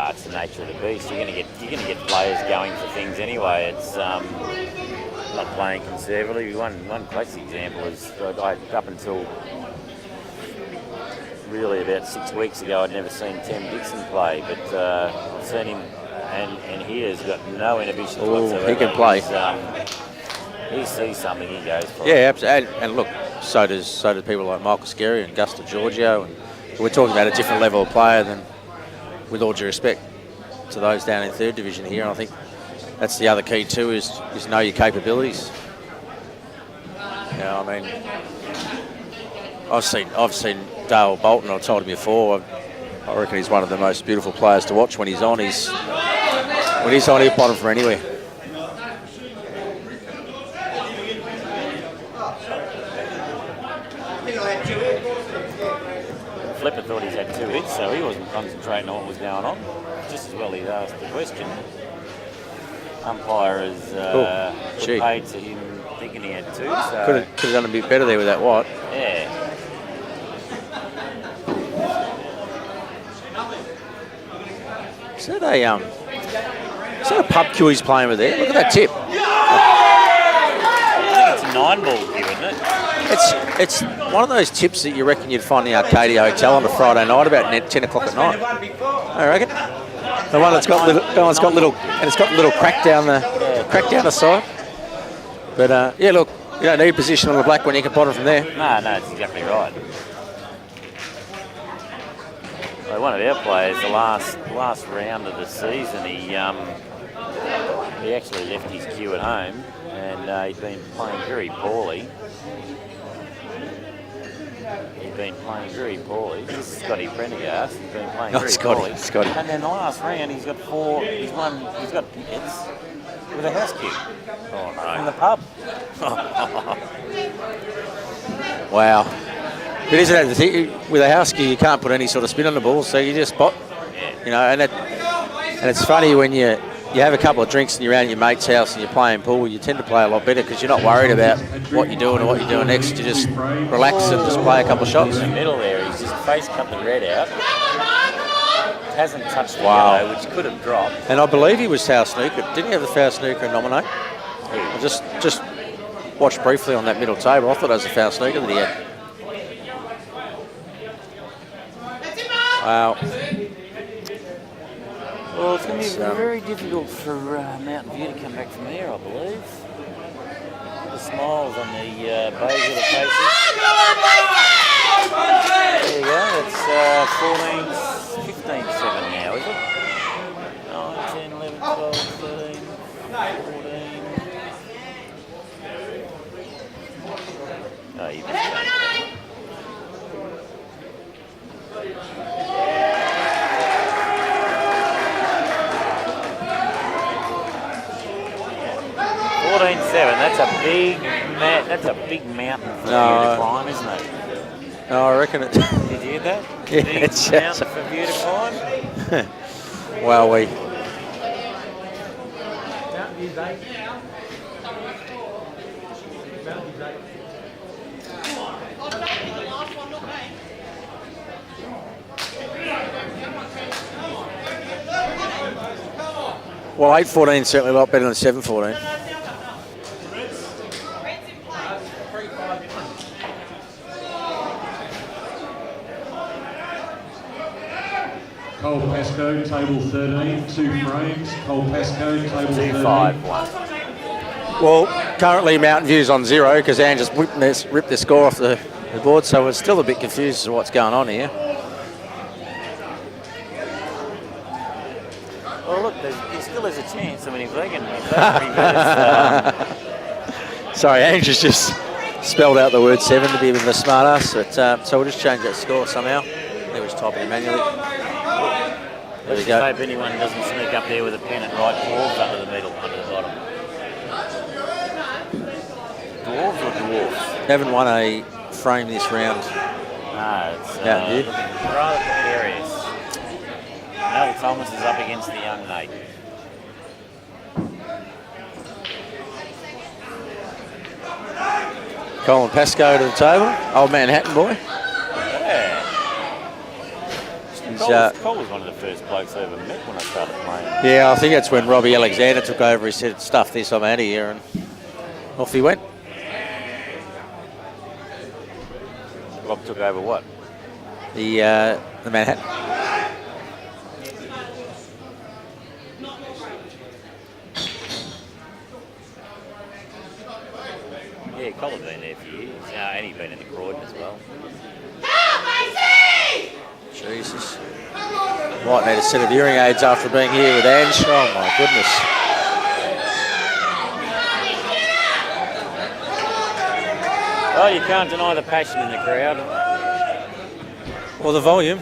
Speaker 8: It's the nature of the beast. You're gonna get players going for things anyway. It's not playing conservatively. One classic example is up until really about 6 weeks ago, I'd never seen Tim Dixon play, but I've seen him, and he has got no inhibitions whatsoever.
Speaker 9: He can play.
Speaker 8: He sees something, he goes for it.
Speaker 9: Yeah, absolutely. And look, so do people like Michael Scarry and Gusta Giorgio, and we're talking about a different level of player than, with all due respect to those down in 3rd division here. And I think that's the other key too, is know your capabilities. I mean, I've seen Dale Bolton. I've told him before. I reckon he's one of the most beautiful players to watch when he's on. When he's on, he'll pot him from anywhere.
Speaker 8: Flipper thought he's had 2 hits, so he wasn't concentrating on what was going on. Just as well he's asked the question. Umpire has paid to him thinking he had 2. So
Speaker 9: Could have done a bit better there with that white.
Speaker 8: Yeah.
Speaker 9: Is that a pub cue he's playing with there? Look at that tip.
Speaker 8: I think it's a 9-ball cue, isn't it?
Speaker 9: It's one of those tips that you reckon you'd find in the Arcadia Hotel on a Friday night about 10 o'clock at night. I reckon. The one that's got little, and it's got little crack down the side. But yeah, look, you don't need position on the black when you can pot it from there.
Speaker 8: No, that's exactly right. Well, one of our players, the last round of the season, he actually left his cue at home, and he'd been playing very poorly. This is Scotty Prendergast. He's been playing very poorly.
Speaker 9: Scotty.
Speaker 8: And then the last round, he's got he's got tickets with a house cue.
Speaker 9: Oh, no.
Speaker 8: From the pub.
Speaker 9: Wow. But isn't that the thing? With a house cue, you can't put any sort of spin on the ball, so you just pot. You know, and it's funny when you have a couple of drinks and you're around your mate's house and you're playing pool, you tend to play a lot better because you're not worried about what you're doing or what you're doing next. You just relax and just play a couple of shots.
Speaker 8: In the middle there, he's just face cut the red out. Hasn't touched the yellow, which could have dropped.
Speaker 9: And I believe he was foul snooker. Didn't he have the foul snooker and nominate? I just watched briefly on that middle table. I thought it was a foul snooker that he had. Wow.
Speaker 8: Well, it's going to be very difficult for Mountain View to come back from here, I believe. The smiles on the Bayswater faces. There you go, it's 15-7 now, is it? 9, 10, 11, 12, 13, 14. Oh, you missed that. 14-7. That's a big mountain for you to climb, isn't it?
Speaker 9: No, I reckon it.
Speaker 8: Did you hear that?
Speaker 9: Yeah,
Speaker 8: Big
Speaker 9: it's
Speaker 8: mountain for you to climb.
Speaker 9: Wow, we. Well, 8-14 is certainly a lot better than 7-14.
Speaker 6: Cole Pascoe, table 13, 2 frames. Cole Pascoe, table 13.
Speaker 8: 2-5-1.
Speaker 9: Well, currently Mountain View's on 0 because Anne just ripped their score off the board, so we're still a bit confused as to what's going on here.
Speaker 8: Well, look, there still is a chance. I mean, if they can reverse.
Speaker 9: Sorry, Andrew's just spelled out the word 7 to be a bit of a smart ass, but so we'll just change that score somehow. He was typing it manually. There we
Speaker 8: Let's
Speaker 9: go.
Speaker 8: hope anyone doesn't sneak up there with a pen and write dwarves under the middle, under the bottom. Dwarves or dwarfs?
Speaker 9: Haven't won a frame this round.
Speaker 8: No, it's
Speaker 9: Mountain View.
Speaker 8: looking rather precarious. Mel Thomas is up against the young Nate.
Speaker 9: Colin Pascoe to the table. Old Manhattan boy.
Speaker 8: Yeah. Cole was one of the first blokes I ever met when I started playing.
Speaker 9: Yeah, I think that's when Robbie Alexander took over. He said, stuff this, I'm out of here, and off he went.
Speaker 8: Rob took over what?
Speaker 9: The Manhattan.
Speaker 8: Yeah, Cole had been there for years. And he'd been in the Croydon as well.
Speaker 9: Jesus. Might need a set of hearing aids after being here with Ange. Oh my goodness.
Speaker 8: Oh, you can't deny the passion in the crowd.
Speaker 9: Or the volume.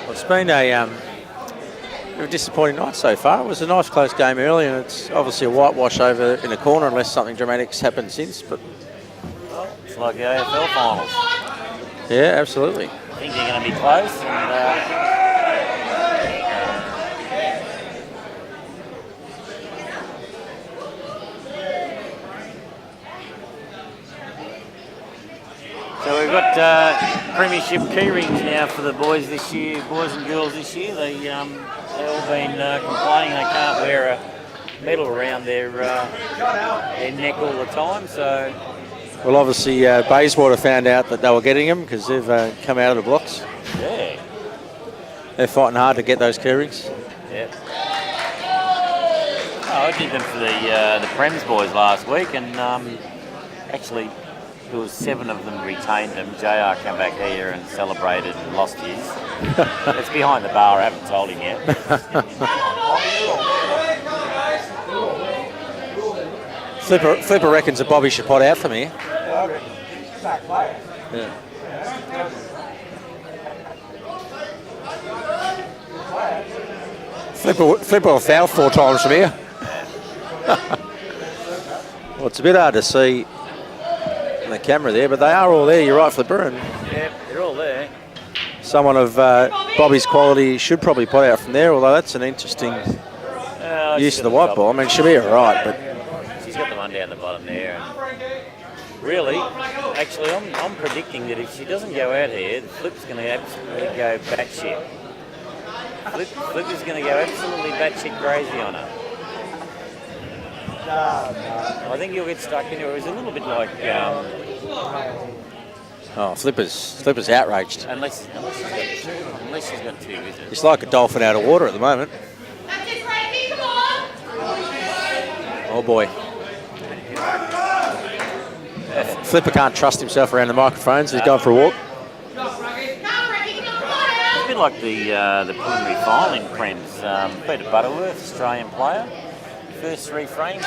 Speaker 9: Well, it's been a disappointing night so far. It was a nice close game early, and it's obviously a whitewash over in the corner unless something dramatic's happened since. But
Speaker 8: It's like the AFL finals.
Speaker 9: yeah, absolutely.
Speaker 8: I think they're going to be close. And, so we've got premiership key rings now for the boys this year, boys and girls this year. They've all been complaining they can't wear a medal around their neck all the time. So
Speaker 9: Well, obviously, Bayswater found out that they were getting him because they've come out of the blocks.
Speaker 8: Yeah.
Speaker 9: They're fighting hard to get those clearings.
Speaker 8: Yep. Oh, I did them for the Prems boys last week, and actually there was 7 of them retained them. JR came back here and celebrated and lost his. It's behind the bar. I haven't told him yet.
Speaker 9: Flipper reckons that Bobby should pot out for me. Yeah. Flipper will foul 4 times from here. Well, it's a bit hard to see on the camera there, but they are all there. You're right, Flipper. And
Speaker 8: Yep, they're all there.
Speaker 9: someone of Bobby's quality should probably pot out from there, although that's an interesting use of the white ball. I mean, she'll be all right, but
Speaker 8: she's got the one down the bottom there. And really, actually, I'm predicting that if she doesn't go out here, the Flip's going to absolutely go batshit. Flip is going to go absolutely batshit crazy on her. I think you'll get stuck in it. It was a little bit like...
Speaker 9: Flipper's outraged.
Speaker 8: Unless she's got 2, is it?
Speaker 9: It's like a dolphin out of water at the moment.
Speaker 7: That's it, Frankie, come on!
Speaker 9: Oh boy. Flipper can't trust himself around the microphones. He's going for a walk.
Speaker 8: It's a bit like the preliminary final in Prems. Peter Butterworth, Australian player. First 3 frames,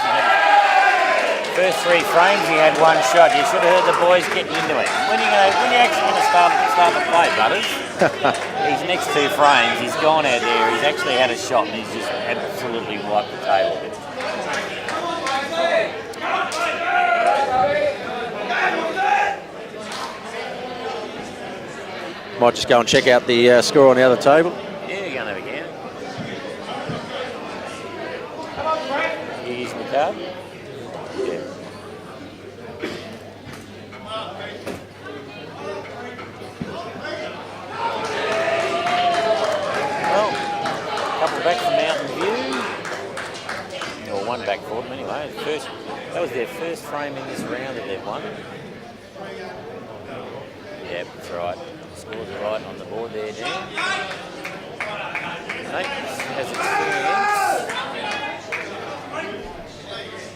Speaker 8: he had 1 shot. You should have heard the boys getting into it. When you actually going to start the play, Butters? These next 2 frames, he's gone out there. He's actually had a shot, and he's just absolutely wiped the table with it.
Speaker 9: Might just go and check out the score on the other table.
Speaker 8: Yeah, you're going to have a game. You using the card? Yeah. Well, a couple back from Mountain View. Or 1 back for them anyway. That was their first frame in this round that they've won. Yeah, that's right. Scores are right on the board there, Dan. Nate has experience.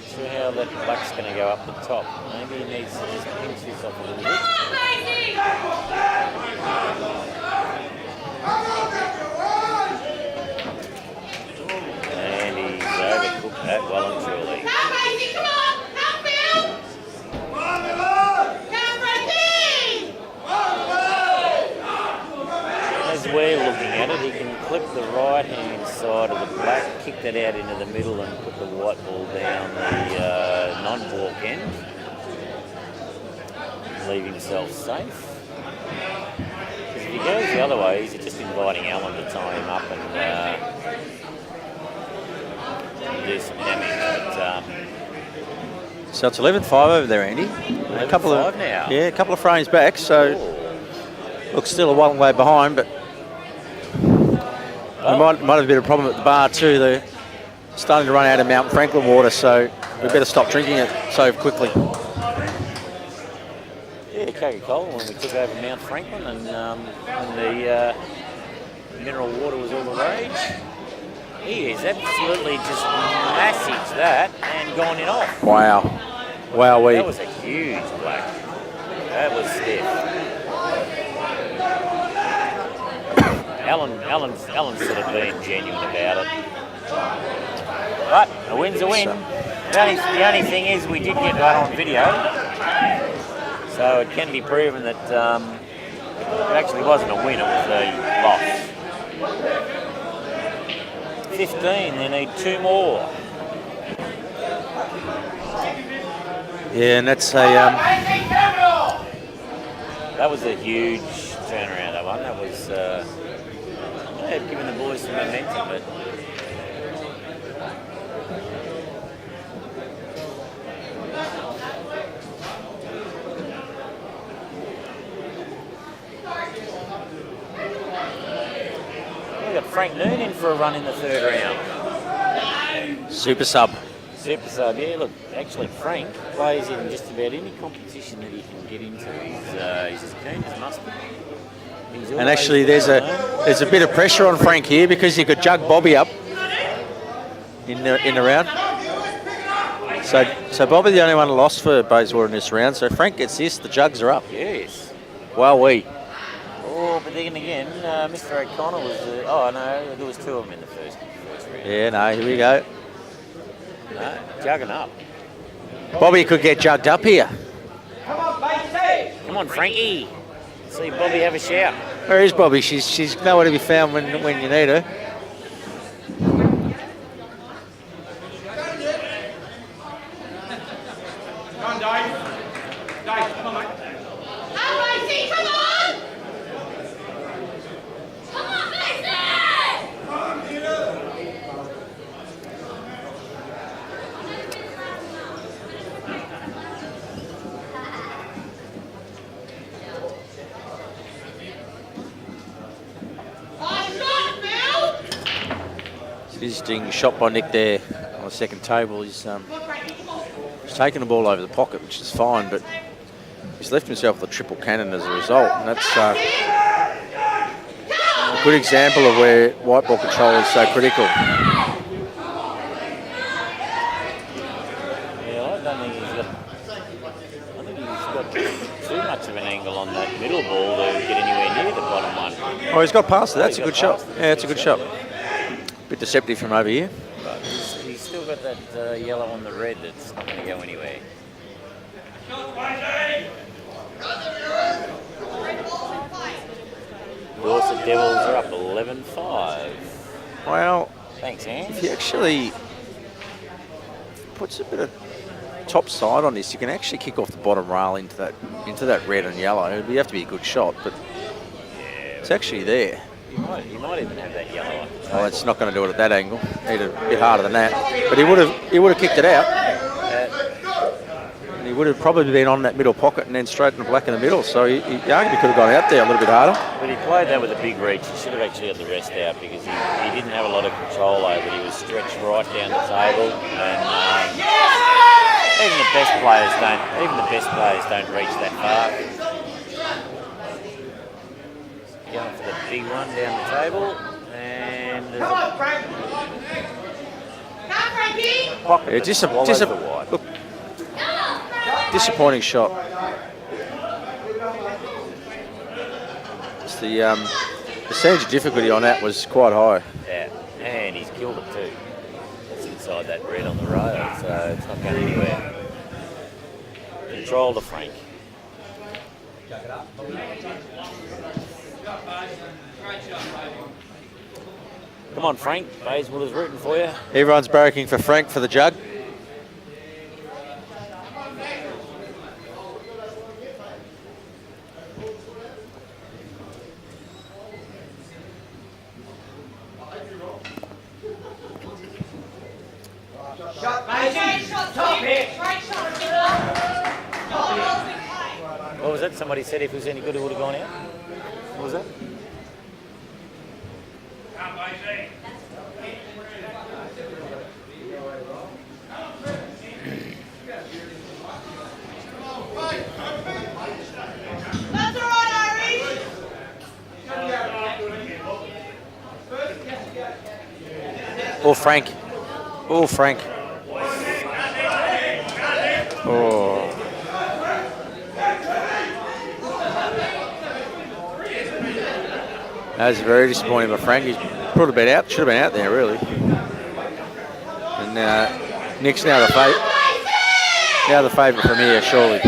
Speaker 8: See how that black's going to go up the top. Maybe he needs to just pinch this off a little bit. And he's overcooked that well and truly. As we're looking at it, he can clip the right-hand side of the black, kick that out into the middle and put the white ball down the non-walk end. Leave himself safe. Because if he goes the other way, he's just inviting Alan to tie him up and do some damage. But,
Speaker 9: So it's 11-5 over there, Andy. A couple of
Speaker 8: now.
Speaker 9: Yeah, a couple of frames back. So looks still a long way behind, but we might have a bit of a problem at the bar too. They're starting to run out of Mount Franklin water, so we better stop drinking it so quickly.
Speaker 8: Yeah, Coca-Cola when we took over Mount Franklin and when the mineral water was all the rage. He is absolutely just massaged that and gone in off.
Speaker 9: Wow. Wow,
Speaker 8: That was a huge black. That was stiff. Alan's sort of been genuine about it. But a win's a win. The only thing is we did get that on video. So it can be proven that it actually wasn't a win, it was a loss. 15, they need 2 more.
Speaker 9: Yeah, and that's a...
Speaker 8: That was a huge turnaround, that one. That was... they've given the boys some momentum, but... We've got Frank Noon in for a run in the 3rd round.
Speaker 9: Super sub.
Speaker 8: this episode, yeah, look, actually Frank plays in just about any competition that he can get into. He's as keen as mustard.
Speaker 9: And actually, there's a bit of pressure on Frank here because you could jug Bobby up in the round. So Bobby the only one lost for Bayswater in this round. So Frank gets this. The jugs are up.
Speaker 8: Yes.
Speaker 9: Well,
Speaker 8: Oh, but then again, Mr. O'Connor was. Oh no, there was 2 of them in the first round.
Speaker 9: Yeah, no. Here we go.
Speaker 8: No, jugging up.
Speaker 9: Bobby could get jugged up here.
Speaker 1: Come on, Baysy.
Speaker 8: Come on, Frankie. See Bobby have a shout.
Speaker 9: Where is Bobby? She's nowhere to be found when you need her.
Speaker 3: Come on, Dave. Dave, come on, mate.
Speaker 7: Come on, Baysy, come on! Come on, Baysy!
Speaker 9: Interesting shot by Nick there on the second table. He's taken the ball over the pocket, which is fine, but he's left himself with a triple cannon as a result, and that's a good example of where white ball control is so critical.
Speaker 8: Yeah, I don't think he's got too much of an angle on that middle ball to get anywhere near the bottom one.
Speaker 9: Oh, he's got past it. That's a good shot. Yeah, it's a good shot. Bit deceptive from over here.
Speaker 8: But he's still got that yellow on the red that's not going to go anywhere. Dorset Devils are up 11-5.
Speaker 9: Well,
Speaker 8: Thanks, Hans.
Speaker 9: if he actually puts a bit of top side on this, you can actually kick off the bottom rail into that red and yellow. It'd have to be a good shot, but it's actually there.
Speaker 8: You might even have that yellow up.
Speaker 9: Oh, it's not going to do it at that angle. Need a bit harder than that. But he would have kicked it out. And he would have probably been on that middle pocket and then straight in the black in the middle. So he arguably could have gone out there a little bit harder.
Speaker 8: But he played that with a big reach. He should have actually had the rest out because he didn't have a lot of control over it. He was stretched right down the table, and even the best players don't reach that far. Going for the big one down the table, and there's
Speaker 1: Come on, Frank.
Speaker 7: Come, Frankie!
Speaker 8: pocket
Speaker 9: Yeah,
Speaker 8: that swallows the wide.
Speaker 9: look, disappointing shot. It's the percentage of difficulty on that was quite high.
Speaker 8: Yeah, and he's killed it too. It's inside that red on the rail, so it's not going anywhere. Control to Frank. Come on, Frank. Bayswater's rooting for you.
Speaker 9: Everyone's barracking for Frank for the jug.
Speaker 1: Shot, Baysy. Top it.
Speaker 8: What was that? Somebody said if it was any good, it would have gone out. What was that?
Speaker 7: That's all right, Irish!
Speaker 9: Oh, Frank. Oh, Frank. Oh. That was very disappointing by Frank. He's put a bit out. Should have been out there, really. And Nick's now the favourite. Now the favourite from here, surely.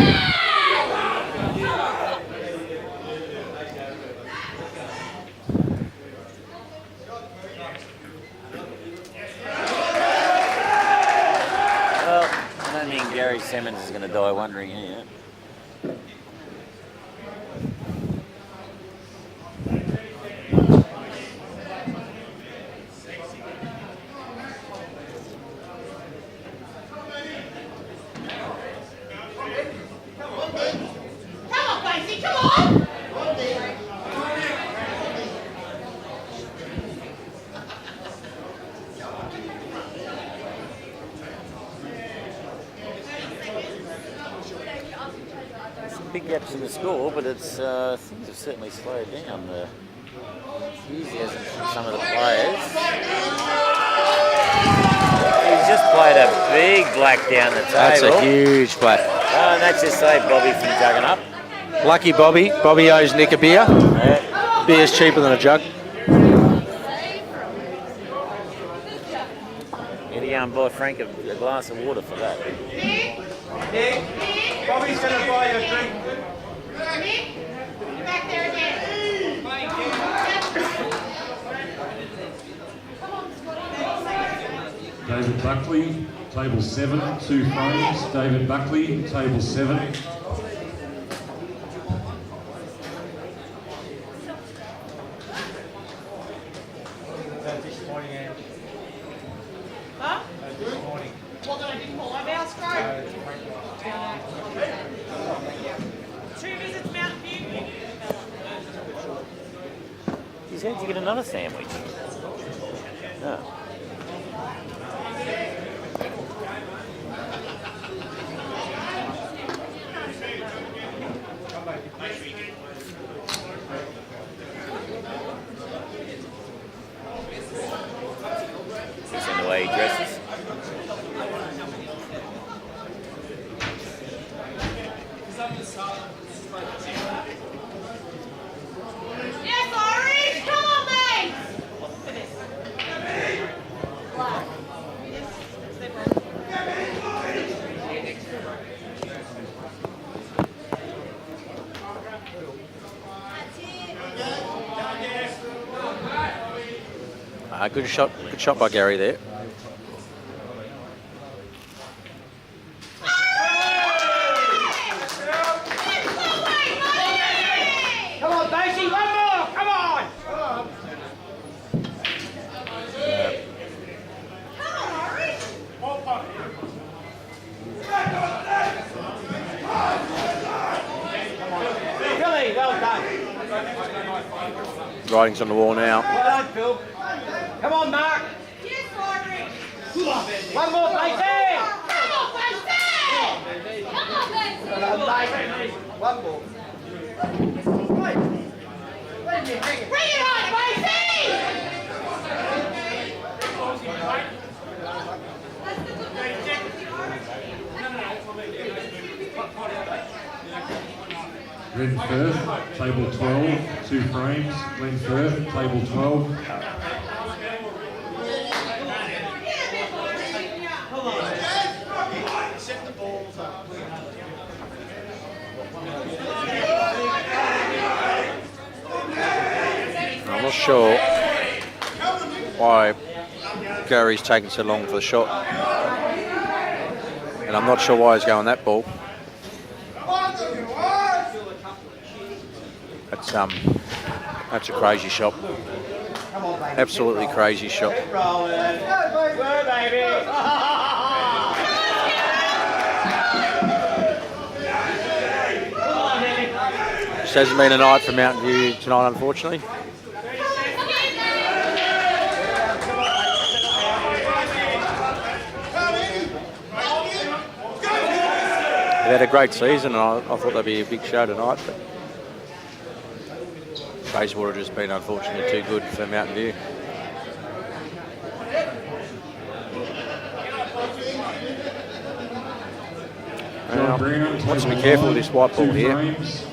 Speaker 8: Well, I don't think Gary Simmons is going to die wondering here.
Speaker 7: Come on, Baysy, come on!
Speaker 8: big gaps in the score, but it's things have certainly slowed down. The enthusiasm from some of the players. He's just played a big black down the table.
Speaker 9: That's a huge black.
Speaker 8: Oh, and that's just saved Bobby from jugging up.
Speaker 9: Lucky Bobby. Bobby owes Nick a beer.
Speaker 8: Yeah.
Speaker 9: Beer's cheaper than a jug.
Speaker 8: Buy Frank a glass of water for that.
Speaker 1: Nick, Bobby's going to buy you a drink.
Speaker 7: Nick, you're back there again.
Speaker 6: David Buckley, table 7, 2 frames. David Buckley, table 7.
Speaker 7: Huh? What did I do? I bounced through. 2 visits Mountain View.
Speaker 8: He's had to get another sandwich. No. He's in the way he dresses.
Speaker 7: Yes, Irish! Come on, mate!
Speaker 9: Good shot by Gary there.
Speaker 1: Come on, Daisy, one more, come on! Billy, well done.
Speaker 9: Writing's on the wall now.
Speaker 1: Well done, Phil. Come on, Mark.
Speaker 7: Yes, Irish!
Speaker 1: One more, Daisy.
Speaker 7: Come on, Baysy! Come on, Baysy!
Speaker 1: Well done, Daisy. One more.
Speaker 7: Bring it on, Baysy!
Speaker 6: Glenn Firth, table 12, 2 frames. Glenn Firth, table 12.
Speaker 9: I'm not sure why Gary's taking so long for the shot. And I'm not sure why he's going that ball. That's a crazy shot. Absolutely crazy shot.
Speaker 1: Rolling. Go, baby.
Speaker 9: This hasn't been a night for Mountain View tonight, unfortunately. They've had a great season, and I thought they'd be a big show tonight, but Bayswater just been unfortunately too good for Mountain View.
Speaker 6: John Brown,
Speaker 9: Wants to be
Speaker 6: table
Speaker 9: careful
Speaker 6: 9,
Speaker 9: with this white ball
Speaker 6: 2
Speaker 9: here.
Speaker 6: frames.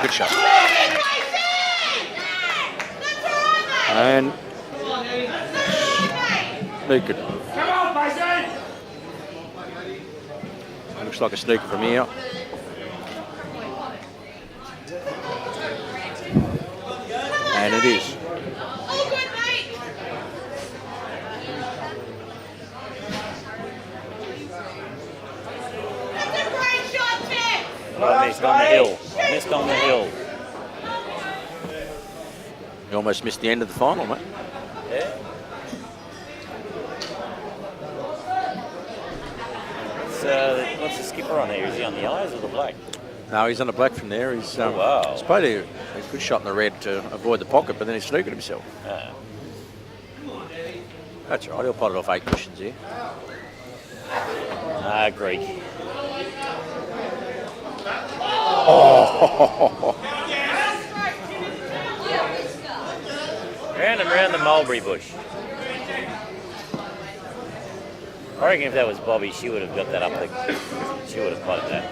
Speaker 9: Good shot. And snooker.
Speaker 1: Come on, Baysy.
Speaker 9: Looks like a snooker from here. And it is.
Speaker 7: All good, mate! That's a great shot, Ted!
Speaker 8: I missed on the hill. Missed on the hill.
Speaker 9: You almost missed the end of the final, mate.
Speaker 8: Yeah. What's the skipper on here? Is he on the eyes or the black?
Speaker 9: No, he's on the black from there. He's
Speaker 8: wow.
Speaker 9: He's played a good shot in the red to avoid the pocket, but then he snookered himself. That's right. He'll pot it off 8 cushions here.
Speaker 8: Greek. Round and round the mulberry bush. I reckon if that was Bobby, she would have got that up the. She would have potted that.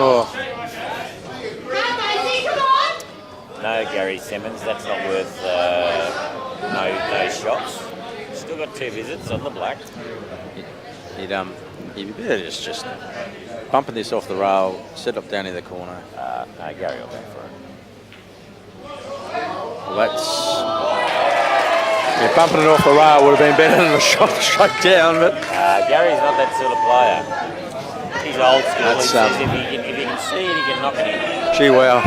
Speaker 9: Oh,
Speaker 8: No, Gary Simmons, that's not worth no shots. Still got 2 visits on the black.
Speaker 9: you'd be better just bumping this off the rail, set up down in the corner.
Speaker 8: No, Gary will go for it.
Speaker 9: Well, bumping it off the rail would have been better than a shot straight down, but
Speaker 8: Gary's not that sort of player. He's old school.
Speaker 9: That's,
Speaker 8: He says if he can see it, he can knock it in.
Speaker 9: gee wow.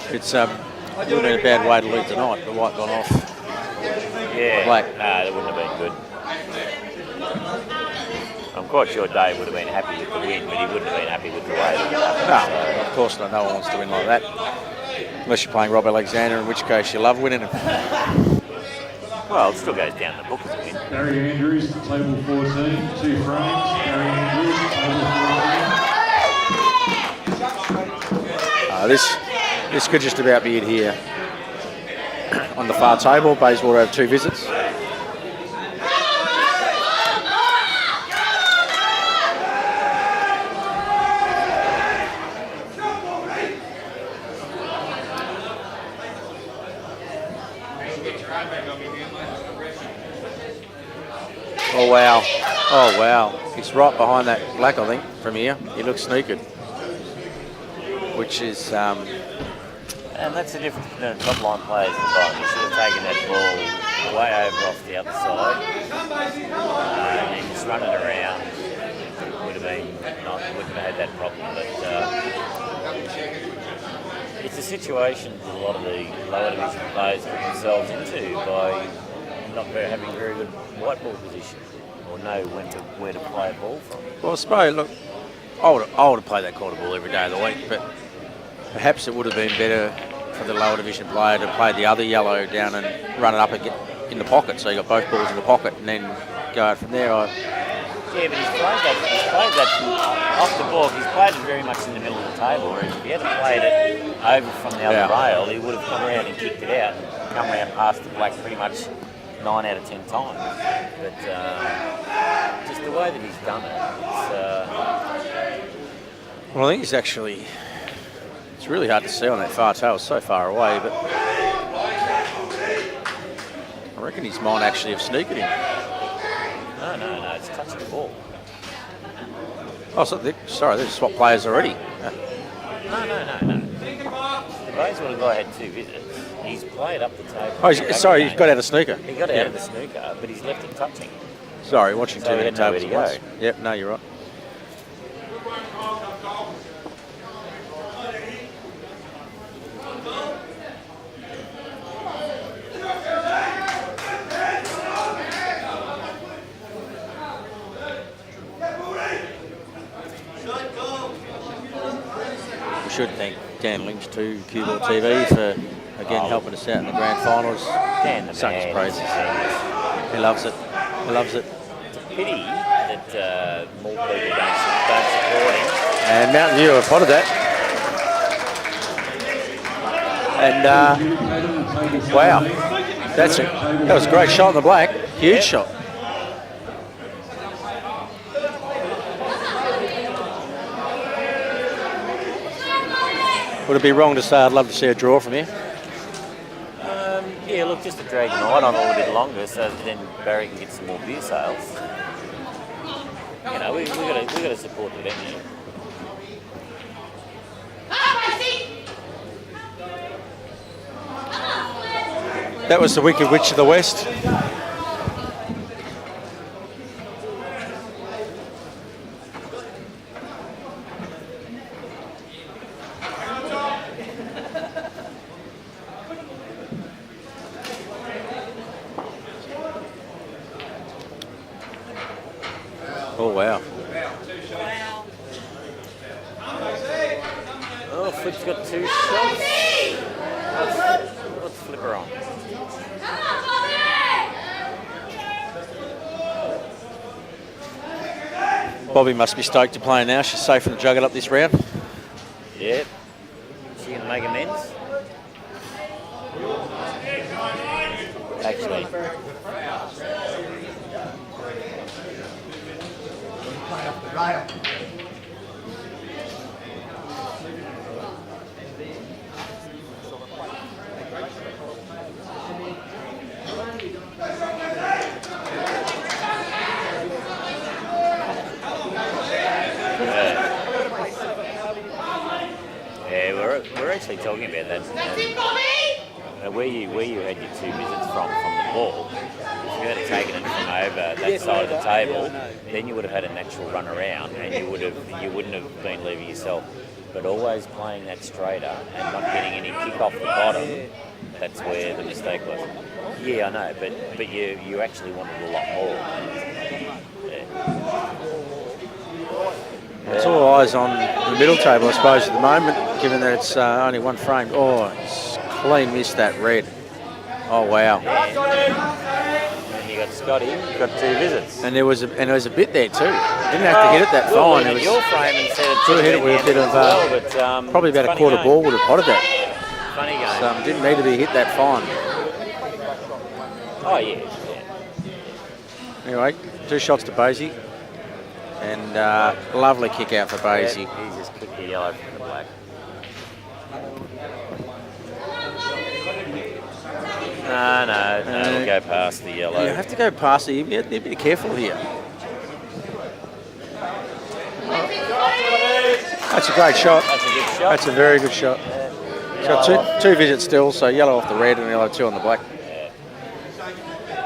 Speaker 9: It's would have been a bad way to lead tonight. The white gone off.
Speaker 8: Yeah.
Speaker 9: Black.
Speaker 8: No, that wouldn't have been good. I'm quite sure Dave would have been happy with the win, but he wouldn't have been happy with the way it happened.
Speaker 9: No, of course not. No one wants to win like that. Unless you're playing Rob Alexander, in which case you love winning him.
Speaker 8: Well, it still goes down the book as a win.
Speaker 6: Barry Andrews, table 14, 2 frames. Barry Andrews, table 14.
Speaker 9: This could just about be it here. On the far table, Bayswater have 2 visits. Oh wow, oh wow. He's right behind that black, I think, from here. He looks sneakered. Which is,
Speaker 8: and that's the difference between the top line players and the bottom. You should have taken that ball way over off the other side and just run it around. Would have been wouldn't have had that problem. But it's a situation that a lot of the lower division players put themselves into by not having very good white ball position or know where to play a ball from.
Speaker 9: well, I suppose, look, I would have played that quarter ball every day of the week, but perhaps it would have been better for the lower division player to play the other yellow down and run it up and get in the pocket, so you got both balls in the pocket and then go out from there.
Speaker 8: Yeah, but he's played that off the ball. He's played it very much in the middle of the table, whereas if he had played it over from the other rail, he would have come around and kicked it out and come around past the black pretty much 9 out of 10 times. But just the way that he's done it,
Speaker 9: Well, I think he's actually, it's really hard to see on that far tail, it's so far away, but I reckon his might actually have sneaked him.
Speaker 8: No, it's touching the ball.
Speaker 9: Oh, sorry, they've swapped players already.
Speaker 8: No. The Bayswater guy had 2 visits. He's played up the table.
Speaker 9: Oh, sorry, he's got out of snooker.
Speaker 8: He got out of the snooker, but he's left it touching.
Speaker 9: Sorry, watching
Speaker 8: So
Speaker 9: too
Speaker 8: he
Speaker 9: many
Speaker 8: had nowhere
Speaker 9: tables
Speaker 8: to
Speaker 9: at once.
Speaker 8: go.
Speaker 9: Yep, no, you're right. We should thank Dan Lynch too, CueballTV, for again helping us out in the grand finals.
Speaker 8: Dan the
Speaker 9: Sung his
Speaker 8: man.
Speaker 9: praises. He loves it. He loves it.
Speaker 8: It's a pity that more people don't support him.
Speaker 9: And Mountain View have spotted that. And wow, that was a great shot in the black. Huge shot. Would it be wrong to say I'd love to see a draw from here?
Speaker 8: Yeah, look, just to drag the night on a little bit longer so that then Barry can get some more beer sales. You know, we got to support the venue.
Speaker 9: That was the Wicked Witch of the West. Oh, wow.
Speaker 8: Oh, Flip's got 2 shots. What's Flipper on?
Speaker 9: Bobby must be stoked to play now. She's safe from the jugget up this round.
Speaker 8: Yep. She going to make amends? Actually. Yeah, we're actually talking about that.
Speaker 7: That's it, Bobby!
Speaker 8: Where you had your 2 visits from the ball, if you had taken it from over that side of the table, then you would have had a natural run around, and you wouldn't have been leaving yourself. But always playing that straighter and not getting any kick off the bottom, that's where the mistake was. Yeah, I know, but you actually wanted a lot more. Yeah.
Speaker 9: It's all eyes on the middle table, I suppose, at the moment, given that it's only 1 frame. Oh, it's clean missed that red. Oh, wow.
Speaker 8: And you got Scotty, you got 2 visits.
Speaker 9: And there was a bit there too. Didn't have to hit it that fine. It was
Speaker 8: your frame and said it
Speaker 9: could have hit it with a bit of probably about a quarter ball would have potted that.
Speaker 8: Funny game.
Speaker 9: So, didn't need to be hit that fine.
Speaker 8: Oh yeah.
Speaker 9: Anyway, 2 shots to Basie. And lovely kick out for Basie.
Speaker 8: Yeah, he just kicked the yellow from the black. No, we'll go past the yellow.
Speaker 9: You have to go past it. You need to be careful here. That's a great shot.
Speaker 8: That's a good shot.
Speaker 9: That's a very good shot. He's got two visits still, so yellow off the red and yellow 2 on the black.
Speaker 8: Yeah.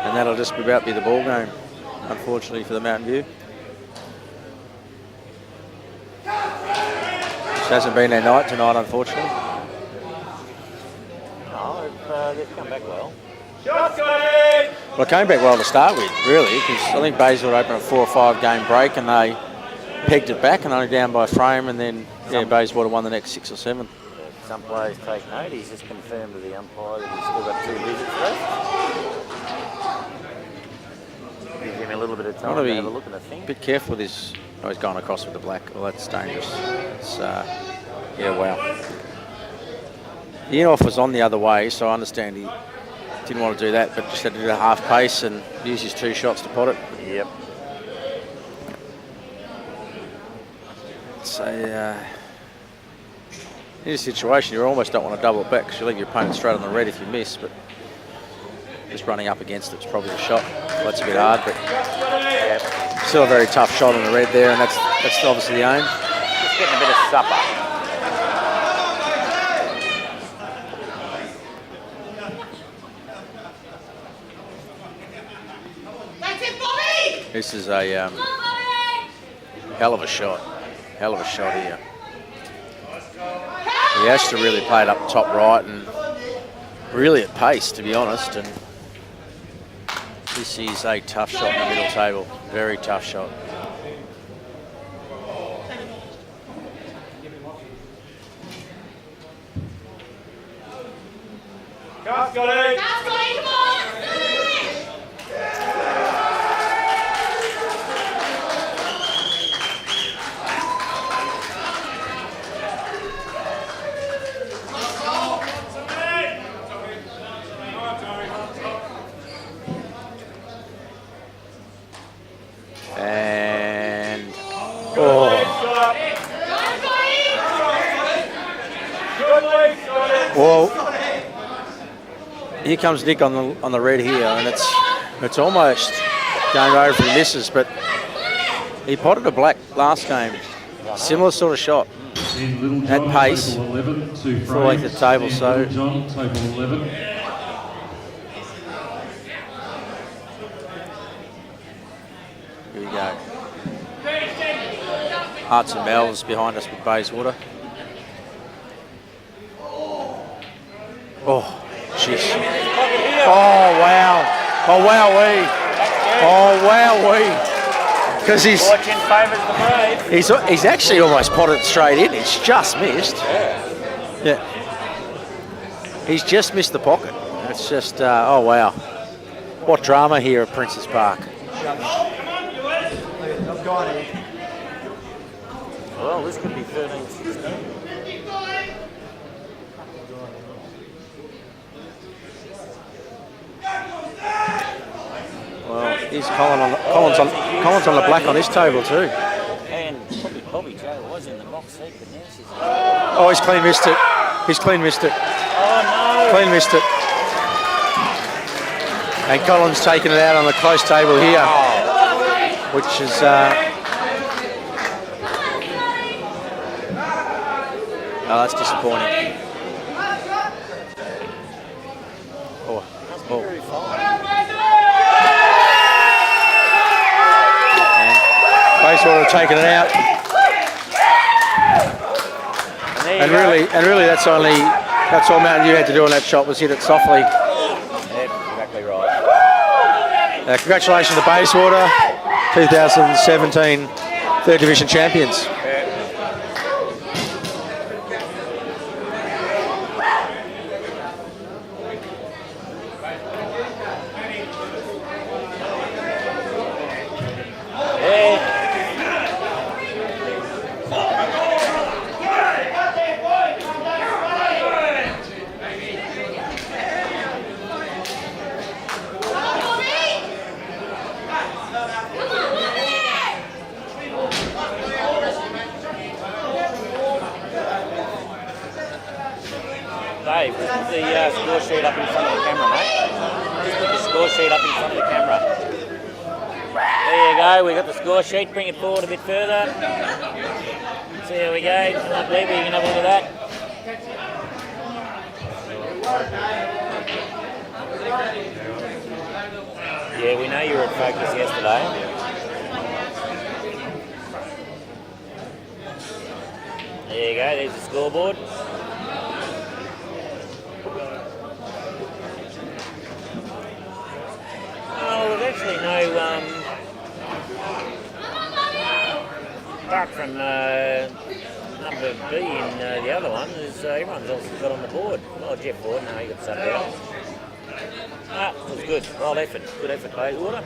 Speaker 9: And that'll just about be the ball game, unfortunately, for the Mountain View. Which hasn't been their night tonight, unfortunately.
Speaker 8: No, they've come back well.
Speaker 9: Well, it came back well to start with, really, because I think Bayswater opened a 4 or 5 game break and they pegged it back and only down by a frame, and then Bayswater won the next 6 or 7.
Speaker 8: Some players take note. He's just confirmed to the umpire that he's still got 2 visits left. Gives him a little bit of time to have a look at the thing.
Speaker 9: A bit careful with his. Oh, he's gone across with the black. Well, that's dangerous. It's, yeah, wow. The in-off was on the other way, so I understand he didn't want to do that, but just had to do a half pace and use his 2 shots to pot it.
Speaker 8: Yep.
Speaker 9: So, in a situation, you almost don't want to double it back because you leave your opponent straight on the red if you miss, but just running up against it's probably a shot. Well, that's a bit hard, but still a very tough shot on the red there, and that's obviously the aim.
Speaker 8: Just getting a bit of supper.
Speaker 7: That's it, Bobby!
Speaker 9: This is a hell of a shot. Hell of a shot here. He has to really play it up top right and really at pace, to be honest. And this is a tough shot in the middle table. Very tough shot.
Speaker 1: Got it.
Speaker 7: That's Scotty, come on!
Speaker 9: And well, here comes Nick on the red here, and it's almost game over if he misses, but he potted a black last game. Similar sort of shot at pace, full length of the table. So
Speaker 6: table 11.
Speaker 9: here we go. Hearts and Bells behind us with Bayswater. Oh, jeez. Oh, wow. Oh, wow-wee. Oh, wow-wee. Because
Speaker 8: Fortune favours the brave.
Speaker 9: he's actually almost potted it straight in. It's just missed. Yeah. He's just missed the pocket. It's just, oh wow. What drama here at Princess Park.
Speaker 8: Well, this could be 13-16.
Speaker 9: Well, here's Collins on the black on this table too.
Speaker 8: And probably Bobby Joe was in the box seat, but now she's...
Speaker 9: Oh, he's clean missed it. He's clean missed it.
Speaker 8: Oh, no!
Speaker 9: Clean missed it. And Collins taking it out on the close table here, which is... Oh, that's disappointing. Oh. Bayswater taking it out. And really that's all Mountain View had to do on that shot was hit it softly.
Speaker 8: Yep, exactly right.
Speaker 9: Congratulations to Bayswater, 2017 Third Division champions.
Speaker 8: Dave, just put the score sheet up in front of the camera, mate. Just put the score sheet up in front of the camera. There you go, we got the score sheet. Bring it forward a bit further. So here we go. Come on, Beaver, you can have a look at that. Yeah, we know you were at Focus yesterday. There you go, there's the scoreboard. Oh, there's actually no, apart from number B in the other one, there's, everyone's else has got on the board. Oh, Jeff Ford, no, he got subbed out. Ah, it was good. Well effort. Good effort, Bayswater.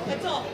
Speaker 7: It's off.